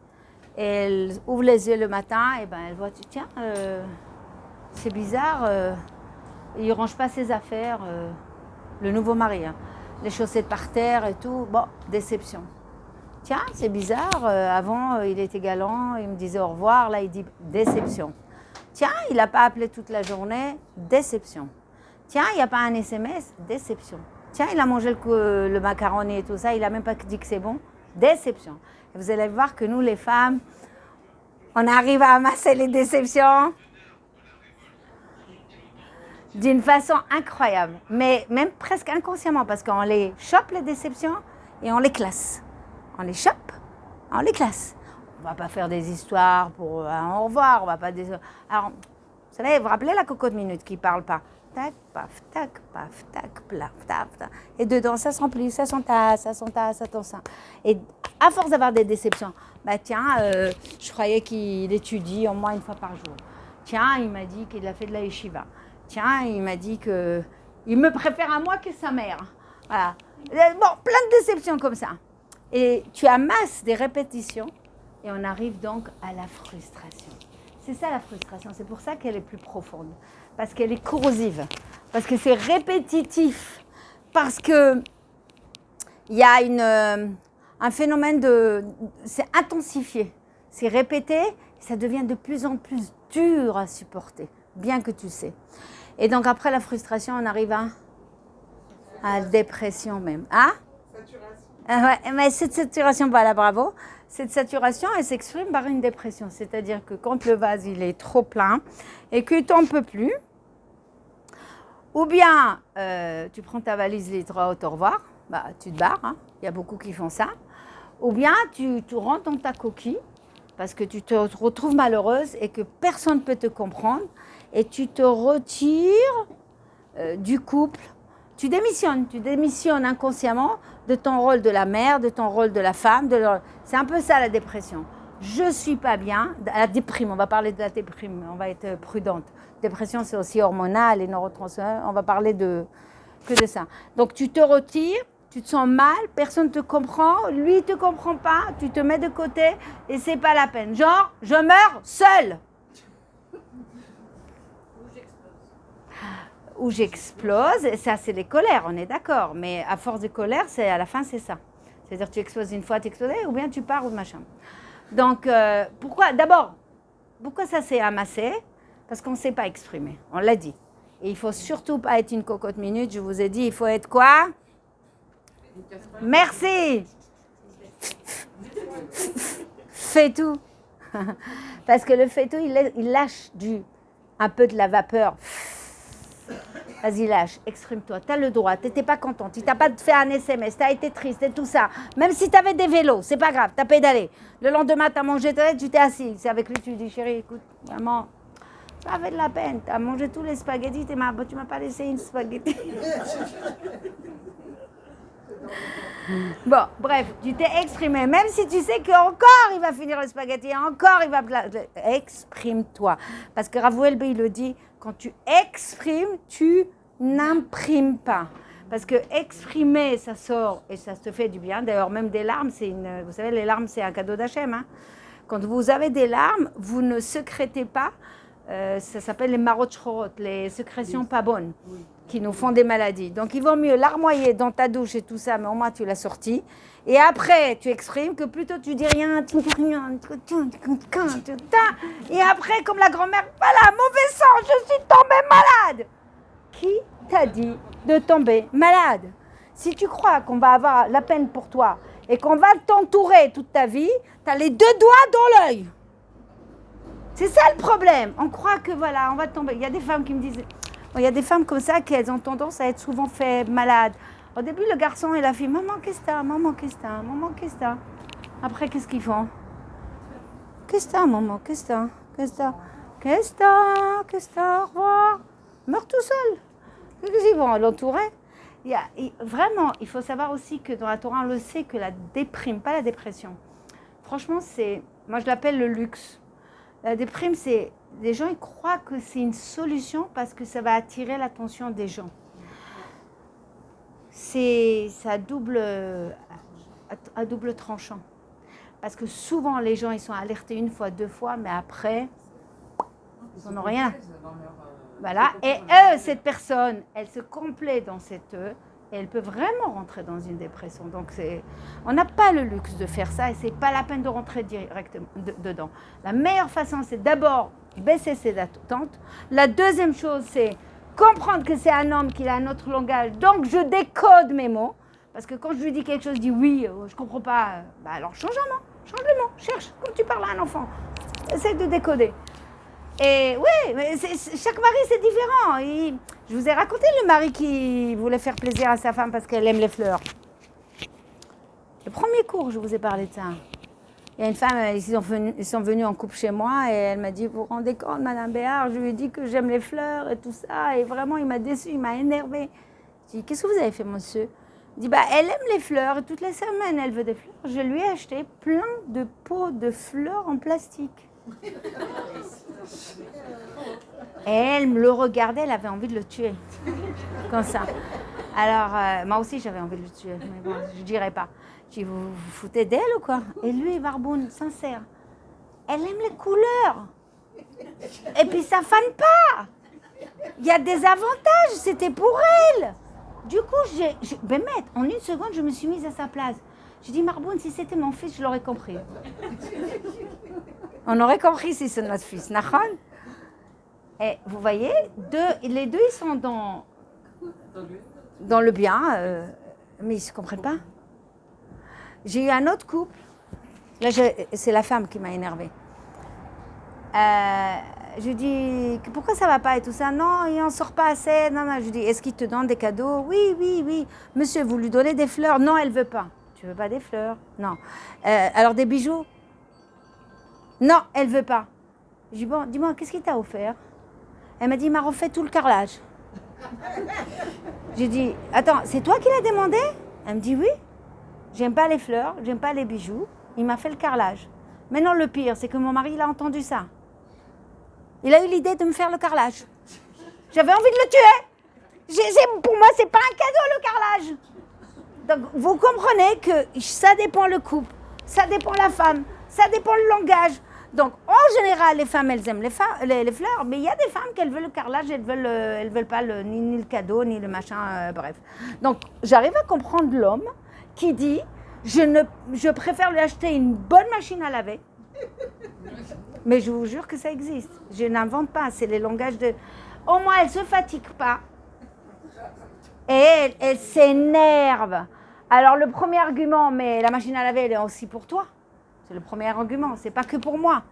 Elle ouvre les yeux le matin, et ben elle voit, tiens, c'est bizarre, il ne range pas ses affaires, le nouveau mari, hein. Les chaussettes par terre et tout, bon, déception. Tiens, c'est bizarre, avant il était galant, il me disait au revoir, là il dit déception. Tiens, il n'a pas appelé toute la journée, déception. Tiens, il n'y a pas un SMS, déception. Tiens, il a mangé le macaroni et tout ça, il n'a même pas dit que c'est bon, déception. Et vous allez voir que nous les femmes, on arrive à amasser les déceptions d'une façon incroyable, mais même presque inconsciemment, parce qu'on les chope les déceptions et on les classe. On les chope, on les classe. On ne va pas faire des histoires pour un au revoir, on va pas des... Alors, vous savez, vous vous rappelez la cocotte minute qui ne parle pas? Tac, paf, tac, plaf, taf, taf. Et dedans, ça se remplit, ça s'entasse, ça s'entasse, ça s'entasse. Et à force d'avoir des déceptions, bah tiens, je croyais qu'il étudie au moins une fois par jour. Tiens, il m'a dit qu'il a fait de la yeshiva. Tiens, il m'a dit qu'il me préfère à moi que sa mère. Voilà. Bon, plein de déceptions comme ça. Et tu amasses des répétitions et on arrive donc à la frustration. C'est ça la frustration, c'est pour ça qu'elle est plus profonde. Parce qu'elle est corrosive, parce que c'est répétitif, parce qu'il y a un phénomène c'est intensifié, c'est répété, ça devient de plus en plus dur à supporter, bien que tu sais. Et donc après la frustration, on arrive à la dépression même. Hein? Ouais, mais cette saturation, voilà, bravo. Cette saturation, elle s'exprime par une dépression. C'est-à-dire que quand le vase, il est trop plein et que tu n'en peux plus, ou bien tu prends ta valise, les trois au revoir, bah, tu te barres, hein. Il y a beaucoup qui font ça. Ou bien tu te rentres dans ta coquille parce que tu te retrouves malheureuse et que personne ne peut te comprendre et tu te retires du couple. Tu démissionnes inconsciemment de ton rôle de la mère, de ton rôle de la femme. C'est un peu ça la dépression. Je ne suis pas bien. La déprime, on va parler de la déprime, on va être prudente. Dépression, c'est aussi hormonal, les neurotransmetteurs, on va parler que de ça. Donc tu te retires, tu te sens mal, personne ne te comprend, lui ne te comprend pas, tu te mets de côté et c'est pas la peine. Genre, je meurs seule. Où j'explose, et ça c'est les colères, on est d'accord, mais à force de colère, à la fin c'est ça. C'est-à-dire tu exploses une fois, tu exploses, ou bien tu pars ou machin. Donc pourquoi ça s'est amassé? Parce qu'on ne sait pas exprimer, on l'a dit. Et il ne faut surtout pas être une cocotte minute, je vous ai dit, il faut être quoi? Merci. Fais tout. Parce que le fait tout, il lâche un peu de la vapeur. Vas-y, lâche, exprime-toi, tu as le droit, tu n'étais pas contente, tu n'as pas fait un SMS, tu as été triste et tout ça. Même si tu avais des vélos, c'est pas grave, tu as pédalé. Le lendemain, tu as mangé, tu t'es assis. C'est avec lui, tu dis, chérie, écoute, vraiment, ça avait de la peine. Tu as mangé tous les spaghettis, tu m'as pas laissé une spaghetti. Bon, bref, tu t'es exprimé. Même si tu sais qu'encore il va finir le spaghetti, encore il va... Exprime-toi. Parce que Rav Welbe, il le dit, quand tu exprimes, tu n'imprimes pas. Parce que exprimer, ça sort et ça te fait du bien. D'ailleurs, même des larmes, vous savez, les larmes, c'est un cadeau d'Hachem. Hein. Quand vous avez des larmes, vous ne sécrétez pas. Ça s'appelle les marot shchorot, les sécrétions pas bonnes, qui nous font des maladies. Donc, il vaut mieux larmoyer dans ta douche et tout ça, mais au moins tu l'as sorti. Et après, tu exprimes que plutôt tu dis rien, tu dis rien. Et après, comme la grand-mère, voilà, mauvais sang, je suis tombée malade. Qui t'a dit de tomber malade? Si tu crois qu'on va avoir la peine pour toi et qu'on va t'entourer toute ta vie, tu as les deux doigts dans l'œil. C'est ça le problème. On croit que voilà, on va tomber. Il y a des femmes qui me disent, il y a des femmes comme ça qui elles ont tendance à être souvent fait malades. Au début, le garçon et la fille, maman, qu'est-ce que t'as? Maman, qu'est-ce que t'as? Maman, qu'est-ce que t'as? Après, qu'est-ce qu'ils font? Qu'est-ce que t'as, maman? Qu'est-ce que t'as? Qu'est-ce que t'as? Qu'est-ce que t'as? Qu'est-ce que t'as? Au revoir. Meurs tout seul. Qu'est-ce qu'ils vont l'entourer? Vraiment, il faut savoir aussi que dans la Torah, on le sait que la déprime, pas la dépression. Franchement, moi je l'appelle le luxe. La déprime, c'est, les gens ils croient que c'est une solution parce que ça va attirer l'attention des gens. C'est à double tranchant. Parce que souvent, les gens, ils sont alertés une fois, deux fois, mais après, ils n'en ont rien. Voilà. Et eux, cette personne, elle se complaît dans cette eux, et elle peut vraiment rentrer dans une dépression. Donc, on n'a pas le luxe de faire ça, et c'est pas la peine de rentrer directement dedans. La meilleure façon, c'est d'abord baisser ses attentes. La deuxième chose, c'est comprendre que c'est un homme, qu'il a un autre langage. Donc, je décode mes mots. Parce que quand je lui dis quelque chose, je dis oui, je comprends pas. Alors, change un mot, change le mot, cherche, comme tu parles à un enfant. Essaye de décoder. Et oui, mais chaque mari, c'est différent. Je vous ai raconté le mari qui voulait faire plaisir à sa femme parce qu'elle aime les fleurs. Le premier cours, je vous ai parlé de ça. Il y a une femme, ils sont venus en couple chez moi et elle m'a dit, vous vous rendez compte, Madame Béard, je lui ai dit que j'aime les fleurs et tout ça. Et vraiment, il m'a déçu, il m'a énervé. Je dis, qu'est-ce que vous avez fait, monsieur? Il dit, elle aime les fleurs et toutes les semaines, elle veut des fleurs. Je lui ai acheté plein de pots de fleurs en plastique. Et elle me le regardait, elle avait envie de le tuer. Comme ça. Alors, moi aussi, j'avais envie de le tuer. Mais bon, je ne dirais pas. Je dis, vous vous foutez d'elle ou quoi? Et lui, Barboun, sincère. Elle aime les couleurs. Et puis, ça fane pas. Il y a des avantages, c'était pour elle. Du coup, en une seconde, je me suis mise à sa place. J'ai dit, Marboun, si c'était mon fils, je l'aurais compris. On aurait compris si c'est notre fils, Nachon. Et vous voyez, les deux, ils sont dans le bien, mais ils ne se comprennent pas. J'ai eu un autre couple. Là, c'est la femme qui m'a énervée. Je lui dis, pourquoi ça ne va pas et tout ça? Non, il n'en sort pas assez. Non, je lui dis, est-ce qu'il te donne des cadeaux? Oui. Monsieur, vous lui donnez des fleurs? Non, elle ne veut pas. Tu ne veux pas des fleurs? Non. Alors des bijoux? Non, elle ne veut pas. Je dis, bon, dis-moi, qu'est-ce qu'il t'a offert? Elle m'a dit, il m'a refait tout le carrelage. J'ai dit, attends, c'est toi qui l'as demandé? Elle me dit, oui. J'aime pas les fleurs, j'aime pas les bijoux. Il m'a fait le carrelage. Maintenant, le pire, c'est que mon mari, il a entendu ça. Il a eu l'idée de me faire le carrelage. J'avais envie de le tuer. Pour moi, c'est pas un cadeau, le carrelage. Donc, vous comprenez que ça dépend le couple, ça dépend la femme, ça dépend le langage. Donc, en général, les femmes, elles aiment les fleurs, mais il y a des femmes qui veulent le carrelage, elles veulent pas ni le cadeau, ni le machin, bref. Donc, j'arrive à comprendre l'homme qui dit, je préfère lui acheter une bonne machine à laver, mais je vous jure que ça existe. Je n'invente pas, c'est les langages de... Au moins, elle ne se fatigue pas. Et elle s'énerve. Alors, le premier argument, mais la machine à laver, elle est aussi pour toi. C'est le premier argument, c'est pas que pour moi.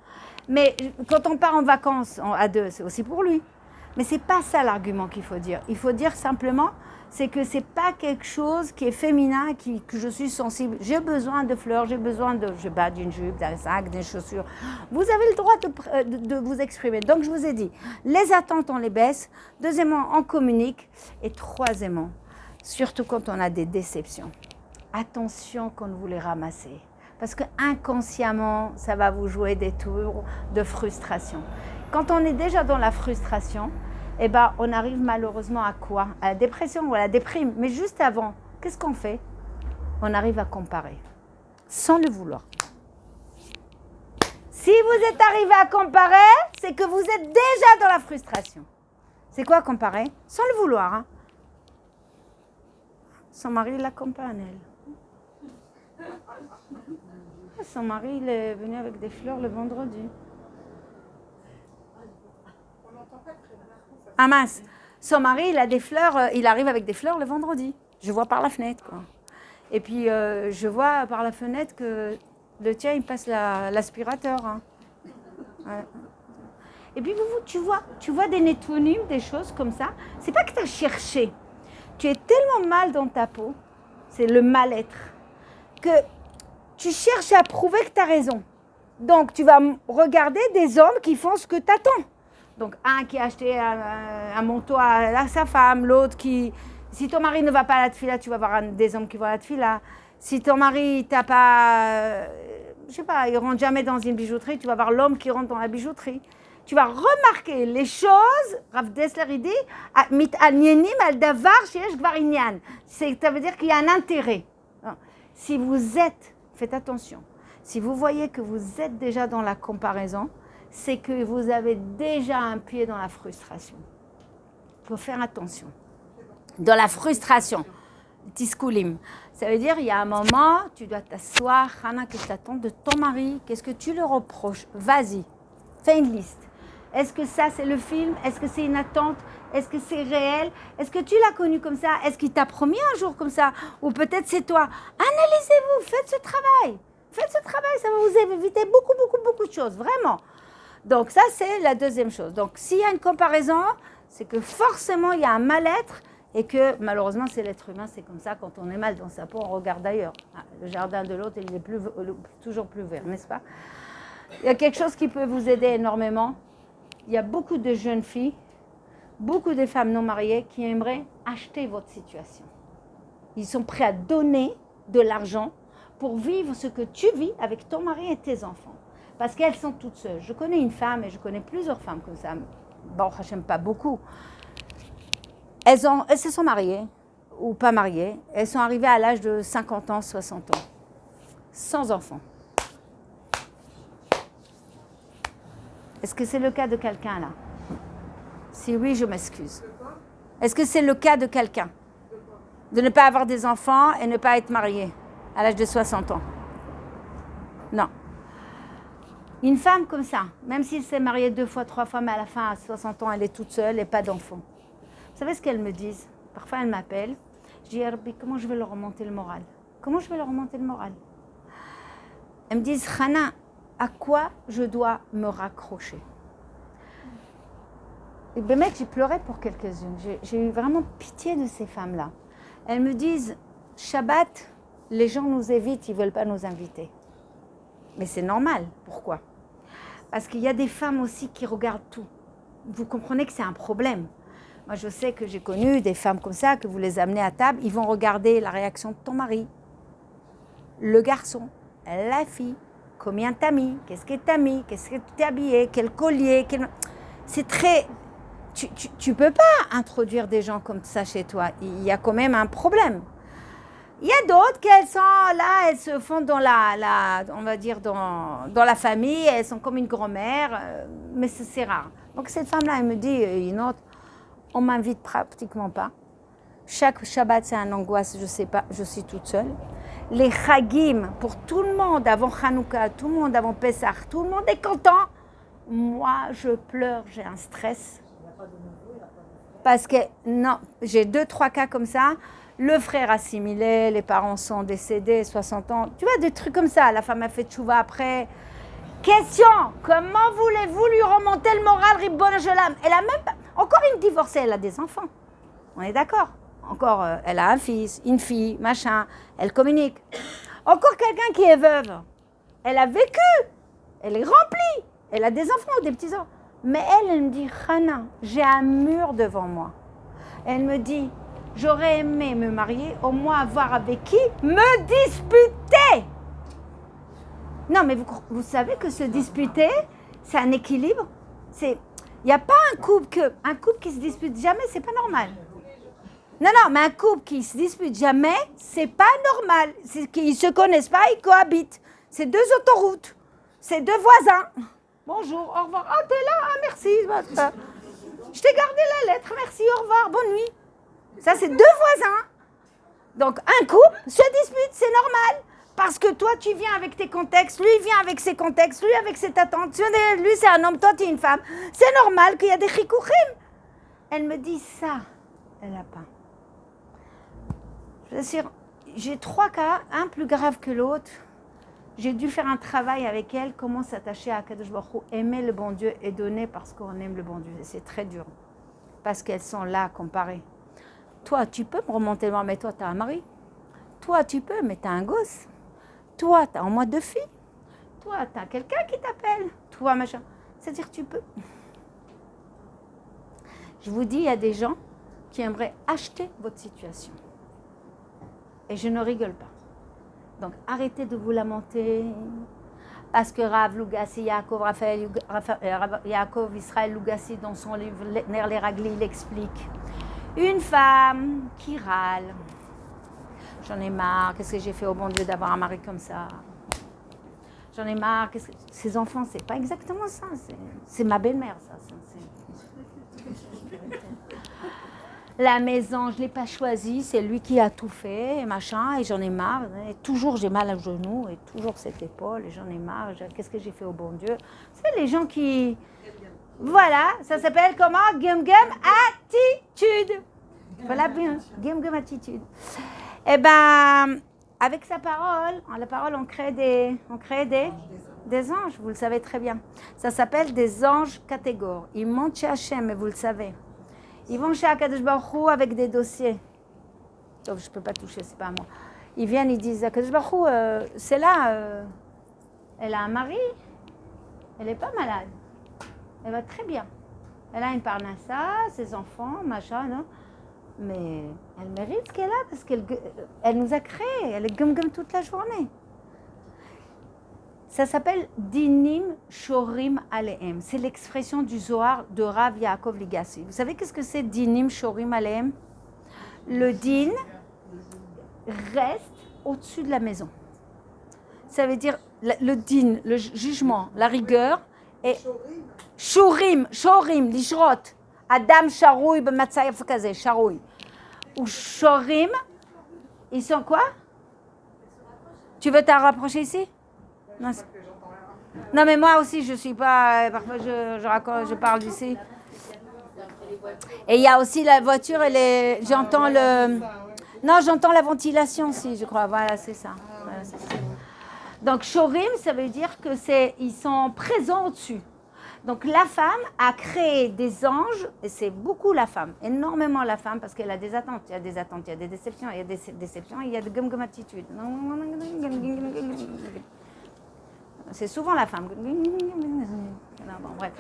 Mais quand on part en vacances à deux, c'est aussi pour lui. Mais c'est pas ça l'argument qu'il faut dire. Il faut dire simplement, c'est que c'est pas quelque chose qui est féminin, que je suis sensible. J'ai besoin de fleurs, j'ai besoin d'une jupe, d'un sac, des chaussures. Vous avez le droit de vous exprimer. Donc je vous ai dit, les attentes on les baisse. Deuxièmement, on communique. Et troisièmement, surtout quand on a des déceptions. attention quand vous les ramassez. Parce que inconsciemment, ça va vous jouer des tours de frustration. Quand on est déjà dans la frustration, eh ben, on arrive malheureusement à quoi? À la dépression ou à la déprime. Mais juste avant, qu'est-ce qu'on fait? On arrive à comparer, sans le vouloir. Si vous êtes arrivé à comparer, c'est que vous êtes déjà dans la frustration. C'est quoi comparer? Sans le vouloir. Hein. Son mari l'accompagne, elle. Son mari, il est venu avec des fleurs le vendredi. Ah mince, son mari, il a des fleurs, il arrive avec des fleurs le vendredi. Je vois par la fenêtre, quoi. Et puis, je vois par la fenêtre que le tien, il passe l'aspirateur. Hein. Ouais. Et puis, tu vois des nétonymes, des choses comme ça. C'est pas que tu as cherché. Tu es tellement mal dans ta peau, c'est le mal-être, que tu cherches à prouver que tu as raison. Donc, tu vas regarder des hommes qui font ce que tu attends. Donc, un qui a acheté un manteau à sa femme, l'autre qui... Si ton mari ne va pas à la tefila, tu vas voir des hommes qui vont à la tefila. Si ton mari t'a pas... je sais pas, il rentre jamais dans une bijouterie, tu vas voir l'homme qui rentre dans la bijouterie. Tu vas remarquer les choses, Rav Dessler il dit, mit'anyenim al davar sheyesh gvar inyan. Ça veut dire qu'il y a un intérêt. Si vous êtes, faites attention, si vous voyez que vous êtes déjà dans la comparaison, c'est que vous avez déjà un pied dans la frustration. Il faut faire attention. Dans la frustration, tiskoulim. Ça veut dire, il y a un moment, tu dois t'asseoir, Hana, qu'est-ce que tu attends de ton mari? Qu'est-ce que tu le reproches? Vas-y, fais une liste. Est-ce que ça, c'est le film? Est-ce que c'est une attente? Est-ce que c'est réel? Est-ce que tu l'as connu comme ça? Est-ce qu'il t'a promis un jour comme ça? Ou peut-être c'est toi. Analysez-vous, faites ce travail. Faites ce travail, ça va vous éviter beaucoup de choses, vraiment. Donc ça, c'est la deuxième chose. Donc s'il y a une comparaison, c'est que forcément, il y a un mal-être et que malheureusement, c'est l'être humain, c'est comme ça. Quand on est mal dans sa peau, on regarde ailleurs. Le jardin de l'autre, il est toujours plus vert, n'est-ce pas? Il y a quelque chose qui peut vous aider énormément. Il y a beaucoup de jeunes filles, beaucoup de femmes non mariées qui aimeraient acheter votre situation. Ils sont prêts à donner de l'argent pour vivre ce que tu vis avec ton mari et tes enfants. Parce qu'elles sont toutes seules. Je connais une femme et je connais plusieurs femmes comme ça. Bon, je n'aime pas beaucoup. Elles se sont mariées ou pas mariées. Elles sont arrivées à l'âge de 50 ans, 60 ans. Sans enfants. Est-ce que c'est le cas de quelqu'un là? Si oui, je m'excuse. Est-ce que c'est le cas de quelqu'un? De ne pas avoir des enfants et ne pas être marié à l'âge de 60 ans? Non. Une femme comme ça, même si elle s'est mariée 2 fois, 3 fois, mais à la fin, à 60 ans, elle est toute seule et pas d'enfants. Vous savez ce qu'elles me disent? Parfois, elles m'appellent. Je dis, Herbie, comment je vais leur remonter le moral? Comment je vais leur remonter le moral? Elles me disent, Hana, à quoi je dois me raccrocher? Et ben mec, j'ai pleuré pour quelques-unes. J'ai eu vraiment pitié de ces femmes-là. Elles me disent, Shabbat, les gens nous évitent, ils ne veulent pas nous inviter. Mais c'est normal. Pourquoi? Parce qu'il y a des femmes aussi qui regardent tout. Vous comprenez que c'est un problème. Moi, je sais que j'ai connu des femmes comme ça, que vous les amenez à table, ils vont regarder la réaction de ton mari, le garçon, la fille, combien t'as mis, qu'est-ce que t'as mis, qu'est-ce que tu t'es habillé, quel collier, c'est très... Tu peux pas introduire des gens comme ça chez toi. Il y a quand même un problème. Il y a d'autres qu'elles sont là, elles se font dans on va dire dans la famille, elles sont comme une grand-mère, mais c'est rare. Donc cette femme-là, elle me dit, une autre, on m'invite pratiquement pas. Chaque Shabbat, c'est un angoisse, je sais pas, je suis toute seule. Les Chagim, pour tout le monde, avant Hanouka, tout le monde avant Pessah, tout le monde est content. Moi, je pleure, j'ai un stress. Parce que, non, j'ai 2-3 cas comme ça. Le frère assimilé, les parents sont décédés, 60 ans. Tu vois, des trucs comme ça. La femme a fait tchouva après. Question, comment voulez-vous lui remonter le moral, Ribbon Jolam? Elle a même pas... Encore une divorcée, elle a des enfants. On est d'accord? Encore, elle a un fils, une fille, machin. Elle communique. Encore quelqu'un qui est veuve. Elle a vécu. Elle est remplie. Elle a des enfants ou des petits-enfants. Mais elle me dit, Hana, j'ai un mur devant moi. Elle me dit, J'aurais aimé me marier, au moins avoir avec qui me disputer. Non, mais vous savez que se disputer, c'est un équilibre. Il n'y a pas un couple qui se dispute jamais, c'est pas normal. Non, mais un couple qui se dispute jamais, c'est pas normal. C'est qu'ils se connaissent pas, ils cohabitent. C'est deux autoroutes, c'est deux voisins. Bonjour, au revoir. Ah, t'es là, ah, merci. Je t'ai gardé la lettre, merci, au revoir, bonne nuit. Ça, c'est deux voisins. Donc, un couple se dispute, c'est normal. Parce que toi, tu viens avec tes contextes, lui vient avec ses contextes, lui avec ses attentes. Lui, c'est un homme, toi, tu es une femme. C'est normal qu'il y a des chikouchim. Elle me dit ça. Elle n'a pas. Je veux dire, j'ai 3 cas, un plus grave que l'autre. J'ai dû faire un travail avec elle, comment s'attacher à Kadosh Baruch Hu, aimer le bon Dieu et donner parce qu'on aime le bon Dieu. Et c'est très dur. Parce qu'elles sont là, comparées. Toi, tu peux me remonter le bras, mais toi, tu as un mari. Toi, tu peux, mais tu as un gosse. Toi, tu as au moins 2 filles. Toi, tu as quelqu'un qui t'appelle. Toi, machin. C'est-à-dire, tu peux. Je vous dis, il y a des gens qui aimeraient acheter votre situation. Et je ne rigole pas. Donc, arrêtez de vous lamenter. Parce que Rav Lugassi, Yaakov Israël Lugassi, dans son livre Ner les Ragli, il explique. Une femme qui râle. J'en ai marre, qu'est-ce que j'ai fait au bon Dieu d'avoir un mari comme ça? J'en ai marre, ces enfants, c'est pas exactement ça. C'est ma belle-mère, ça. La maison, je ne l'ai pas choisie, c'est lui qui a tout fait, et machin, et j'en ai marre. Et toujours, j'ai mal au genou, et toujours cette épaule, et j'en ai marre. Qu'est-ce que j'ai fait au bon Dieu? C'est les gens qui... Voilà, ça s'appelle comment? Gum attitude. Voilà bien, gum attitude. Eh bien, avec sa parole, la parole, on crée des anges, vous le savez très bien. Ça s'appelle des anges catégores. Ils montent chez Hachem, et vous le savez. Ils vont chez Akadosh Baruch Hu avec des dossiers. Donc, je ne peux pas toucher, c'est pas à moi. Ils viennent, ils disent, Akadosh Baruch Hu, c'est là, elle a un mari, elle n'est pas malade. Elle va très bien. Elle a une parnassa, ses enfants, machin, non? Mais elle mérite ce qu'elle a parce qu'elle nous a créés. Elle est gum toute la journée. Ça s'appelle Dinim Shorim Alehem. C'est l'expression du Zohar de Rav Yaakov Ligassi. Vous savez qu'est-ce que c'est Dinim Shorim Alehem? Le din reste au-dessus de la maison. Ça veut dire le din, le jugement, la rigueur et Shorim, Lishrot. Adam Sharoui, B'Matzayef Kazé, Sharoui. Ou Shorim, ils sont quoi? Tu veux t'en rapprocher ici? Non, mais moi aussi, je suis pas... Parfois, je parle d'ici. Et il y a aussi la voiture, j'entends le... Non, j'entends la ventilation aussi, je crois. Voilà, c'est ça. Donc, Shorim, ça veut dire que ils sont présents au-dessus. Donc, la femme a créé des anges, et c'est beaucoup la femme, énormément la femme, parce qu'elle a des attentes. Il y a des attentes, il y a des déceptions, il y a des déceptions, il y a de gum attitude. C'est souvent la femme. Non, bon, bref.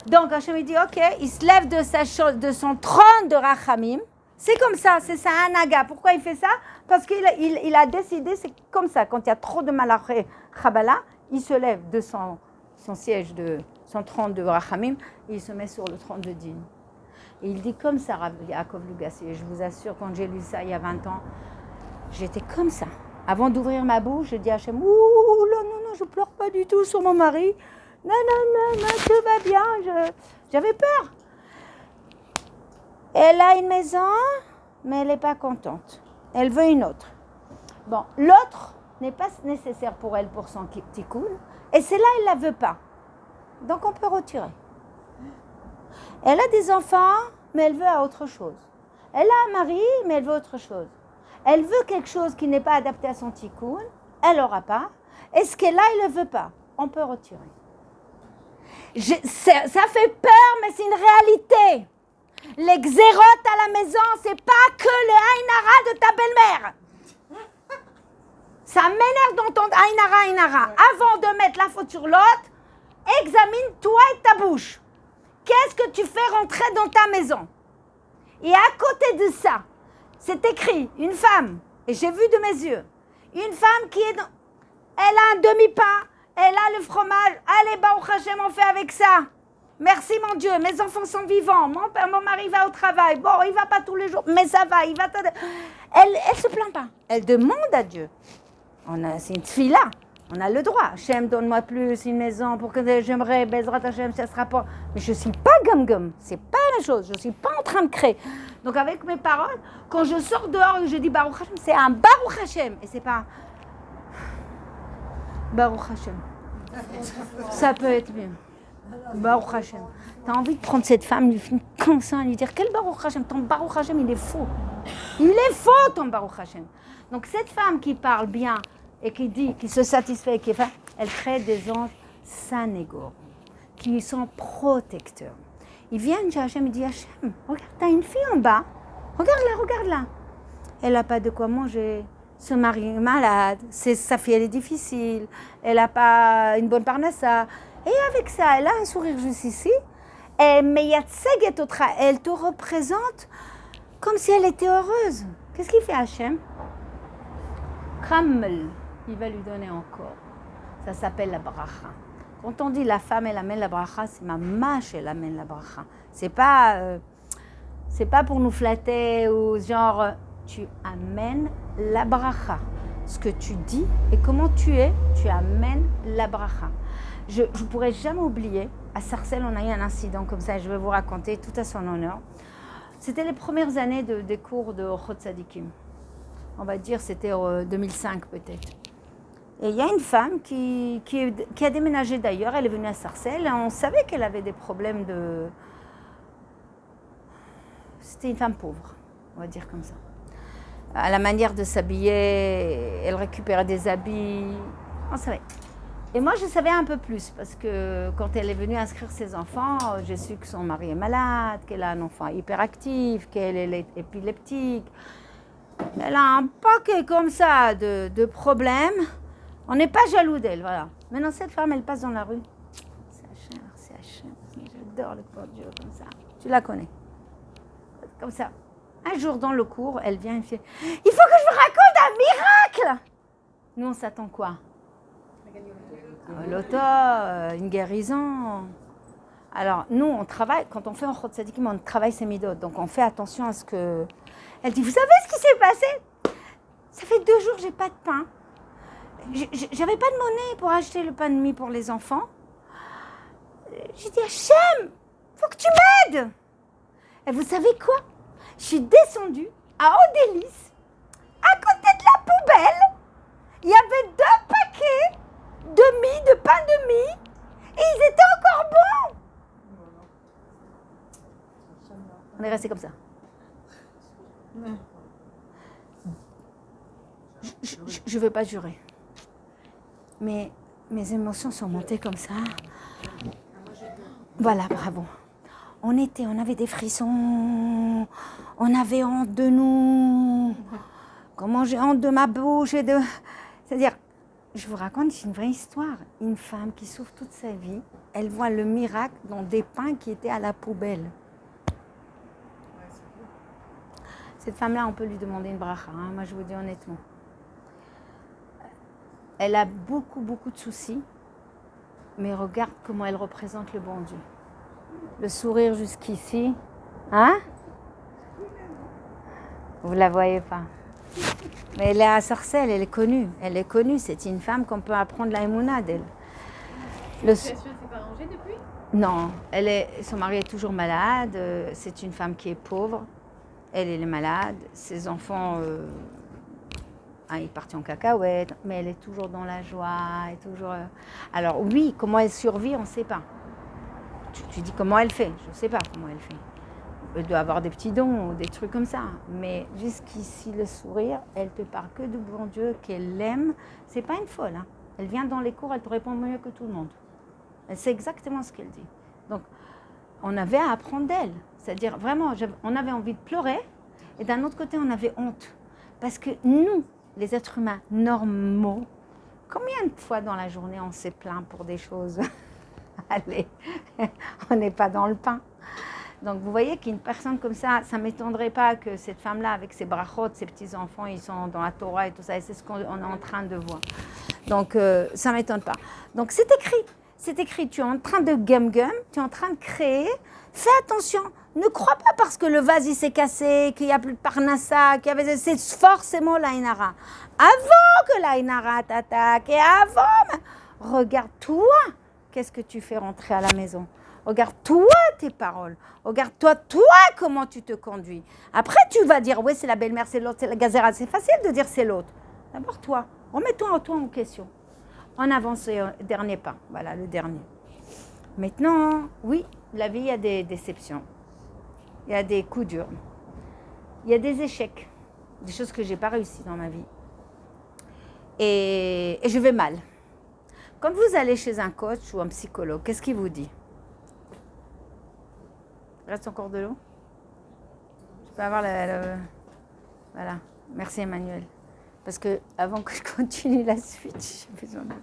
Donc, Hachem dit, ok, il se lève de son trône de Rachamim. C'est comme ça, c'est ça, un naga. Pourquoi il fait ça? Parce qu'il a décidé, c'est comme ça. Quand il y a trop de malaché Chabala, il se lève de son siège, de son trône de Rachamim, et il se met sur le trône de Din. Et il dit comme ça, Rav Yaakov Lugassi. Et je vous assure, quand j'ai lu ça il y a 20 ans, j'étais comme ça. Avant d'ouvrir ma bouche, je dis à Hachem, ouh, là, non, je pleure pas du tout sur mon mari. Non, tout va bien. J'avais peur. Elle a une maison, mais elle n'est pas contente. Elle veut une autre. Bon, l'autre n'est pas nécessaire pour elle pour son tikkun, et celle-là, elle ne la veut pas. Donc, on peut retirer. Elle a des enfants, mais elle veut autre chose. Elle a un mari, mais elle veut autre chose. Elle veut quelque chose qui n'est pas adapté à son tikkun, elle n'aura pas. Et ce qu'elle a, elle ne le veut pas. On peut retirer. Ça fait peur, mais c'est une réalité. Les xérotes à la maison, c'est pas que le Aïnara de ta belle-mère. Ça m'énerve dans ton Aïnara. Avant de mettre la faute sur l'autre, examine toi et ta bouche. Qu'est-ce que tu fais rentrer dans ta maison? Et à côté de ça, C'est écrit, une femme, et j'ai vu de mes yeux, une femme qui est dans... Elle a un demi-pain, elle a le fromage. Allez, Baruch Hashem, on fait avec ça. Merci mon Dieu, mes enfants sont vivants, mon mari va au travail. Bon, il ne va pas tous les jours, mais ça va, il va... Elle ne se plaint pas. Elle demande à Dieu. C'est une tfila. On a le droit. Hachem, donne-moi plus une maison pour que j'aimerais, Bezrat Hachem, ça sera pas. Mais je ne suis pas gum-gum. C'est pas la même chose. Je ne suis pas en train de créer. Donc avec mes paroles, quand je sors dehors et je dis Baruch Hashem, c'est un Baruch Hashem. Et c'est pas Baruch Hashem. Ça peut être mieux. Baruch Hashem. Tu as envie de prendre cette femme, lui faire comme ça, lui dire quel Baruch Hashem. Ton Baruch Hashem, il est faux. Il est faux, ton Baruch Hashem. Donc cette femme qui parle bien et qui dit, qui se satisfait, elle crée des anges sanégores, qui sont protecteurs. Ils viennent chez Hachem, ils disent Hachem, regarde, t'as une fille en bas, regarde-la, regarde-la. Elle n'a pas de quoi manger, ce mari est malade, sa fille elle est difficile, elle n'a pas une bonne parnassa. Et avec ça, elle a un sourire juste ici, mais elle te représente comme si elle était heureuse. Qu'est-ce qu'il fait Hachem? Kramel, il va lui donner encore. Ça s'appelle la bracha. Quand on dit la femme elle amène la bracha, c'est ma mâche elle amène la bracha. C'est pas pour nous flatter ou genre tu amènes la bracha. Ce que tu dis et comment tu es, tu amènes la bracha. Je ne pourrais jamais oublier, à Sarcelles, on a eu un incident comme ça, et je vais vous raconter tout à son honneur. C'était les premières années des cours de Ochot Tzadikim. On va dire c'était 2005 peut-être. Et il y a une femme qui a déménagé d'ailleurs, elle est venue à Sarcelles, et on savait qu'elle avait des problèmes de... C'était une femme pauvre, on va dire comme ça. À la manière de s'habiller, elle récupérait des habits, on savait. Et moi, je savais un peu plus, parce que quand elle est venue inscrire ses enfants, j'ai su que son mari est malade, qu'elle a un enfant hyperactif, qu'elle est épileptique. Elle a un paquet comme ça de problèmes. On n'est pas jaloux d'elle, voilà. Maintenant, cette femme, elle passe dans la rue. C'est Hachem. J'adore le corps de Dieu comme ça. Tu la connais. Comme ça. Un jour, dans le cours, elle vient et fait « Il faut que je vous raconte un miracle !» Nous, on s'attend quoi? L'auto, une guérison. Alors, nous, on travaille, quand on fait un Ochot Tzadikim, on travaille ses midot. Donc, on fait attention à ce que... Elle dit, vous savez ce qui s'est passé? Ça fait 2 jours que j'ai pas de pain. J'avais pas de monnaie pour acheter le pain de mie pour les enfants. J'ai dit, Hachem, faut que tu m'aides. Et vous savez quoi? Je suis descendue à Odélis, à côté de la poubelle. Il y avait 2 paquets de mie, de pain de mie, et ils étaient encore bons. On est resté comme ça. Je ne veux pas jurer, mais mes émotions sont montées comme ça. Voilà, bravo. On avait des frissons, on avait honte de nous. Comment j'ai honte de ma bouche et de... C'est-à-dire, je vous raconte une vraie histoire. Une femme qui souffre toute sa vie, elle voit le miracle dans des pains qui étaient à la poubelle. Cette femme-là, on peut lui demander une bracha, hein, moi je vous dis honnêtement. Elle a beaucoup, beaucoup de soucis, mais regarde comment elle représente le bon Dieu. Le sourire jusqu'ici, hein? Vous la voyez pas. Mais elle est à Sarcelles, elle est connue, c'est une femme qu'on peut apprendre la émouna d'elle.
La situation s'est pas arrangée depuis?
Non, son mari est toujours malade, c'est une femme qui est pauvre, elle est malade, ses enfants, ils partent en cacahuète, mais elle est toujours dans la joie, Alors oui, comment elle survit, on ne sait pas. Tu dis comment elle fait, je ne sais pas comment elle fait. Elle doit avoir des petits dons, des trucs comme ça. Mais jusqu'ici, le sourire, elle te parle que du bon Dieu, qu'elle aime. C'est pas une folle. Hein. Elle vient dans les cours, elle te répond mieux que tout le monde. Elle sait exactement ce qu'elle dit. Donc, on avait à apprendre d'elle. C'est-à-dire, vraiment, on avait envie de pleurer. Et d'un autre côté, on avait honte. Parce que nous, les êtres humains normaux, combien de fois dans la journée on s'est plaint pour des choses? Allez, on n'est pas dans le pain. Donc, vous voyez qu'une personne comme ça ne m'étonnerait pas que cette femme-là, avec ses brachot, ses petits-enfants, ils sont dans la Torah et tout ça, et c'est ce qu'on est en train de voir. Donc, ça ne m'étonne pas. Donc, c'est écrit, tu es en train de gum-gum, tu es en train de créer. Fais attention, ne crois pas parce que le vase il s'est cassé, qu'il n'y a plus de parnassa, c'est forcément l'Aïnara. Avant que l'Aïnara t'attaque, et avant, regarde-toi, qu'est-ce que tu fais rentrer à la maison. Regarde-toi tes paroles. Regarde-toi, comment tu te conduis. Après, tu vas dire, oui, c'est la belle-mère, c'est l'autre, c'est la gazera. C'est facile de dire c'est l'autre. D'abord, toi. Remets-toi en question. On avance au dernier pas. Voilà, le dernier. Maintenant, oui, la vie, il y a des déceptions. Il y a des coups durs. Il y a des échecs. Des choses que je n'ai pas réussi dans ma vie. Et je vais mal. Quand vous allez chez un coach ou un psychologue, qu'est-ce qu'il vous dit ? Il reste encore de l'eau ? Je peux avoir Voilà. Merci Emmanuel. Parce que avant que je continue la suite, j'ai besoin d'eau.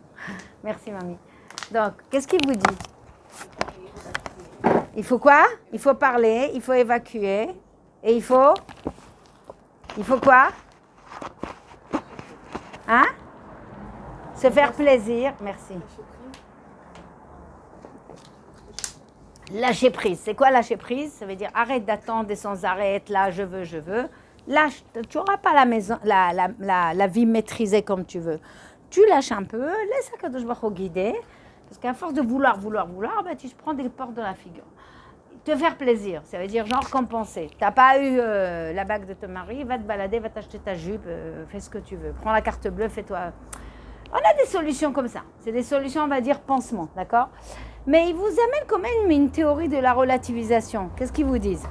Merci mamie. Donc, qu'est-ce qu'il vous dit ? Il faut quoi ? Il faut parler, il faut évacuer. Et il faut quoi ? Hein ? Se faire plaisir. Merci. Lâcher prise. C'est quoi lâcher prise ? Ça veut dire arrête d'attendre et sans arrêt, être là, je veux. Lâche. Tu n'auras pas la maison, la vie maîtrisée comme tu veux. Tu lâches un peu, laisse Akadosh Baruch Hu guider. Parce qu'à force de vouloir, tu te prends des portes dans la figure. Te faire plaisir, ça veut dire genre compenser. Tu n'as pas eu la bague de ton mari, va te balader, va t'acheter ta jupe, fais ce que tu veux. Prends la carte bleue, fais-toi... On a des solutions comme ça. C'est des solutions, on va dire, pansement, d'accord ? Mais ils vous amènent quand même une théorie de la relativisation. Qu'est-ce qu'ils vous disent ?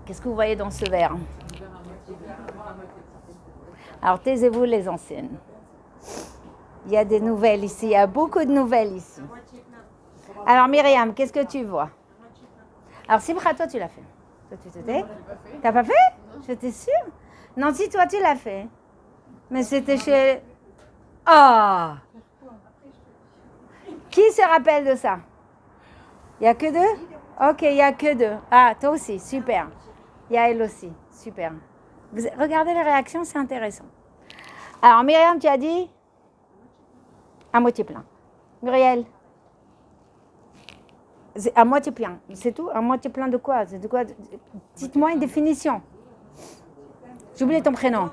Qu'est-ce que vous voyez dans ce verre ? Alors, taisez-vous les anciennes. Il y a des nouvelles ici, il y a beaucoup de nouvelles ici. Alors, Myriam, qu'est-ce que tu vois ? Alors, Simcha, toi, tu l'as fait. Toi, tu t'étais ? T'as pas fait ? J'étais sûre. Nancy, toi, tu l'as fait. Mais c'était chez... Ah ! Qui se rappelle de ça ? Il n'y a que deux ? Ok, il n'y a que deux. Ah, toi aussi, super. Il y a elle aussi, super. Regardez les réactions, c'est intéressant. Alors, Myriam, tu as dit ? À moitié plein. Muriel ? À moitié plein, c'est tout ? À moitié plein de quoi ? C'est de quoi ? Dites-moi une définition. J'ai oublié ton prénom.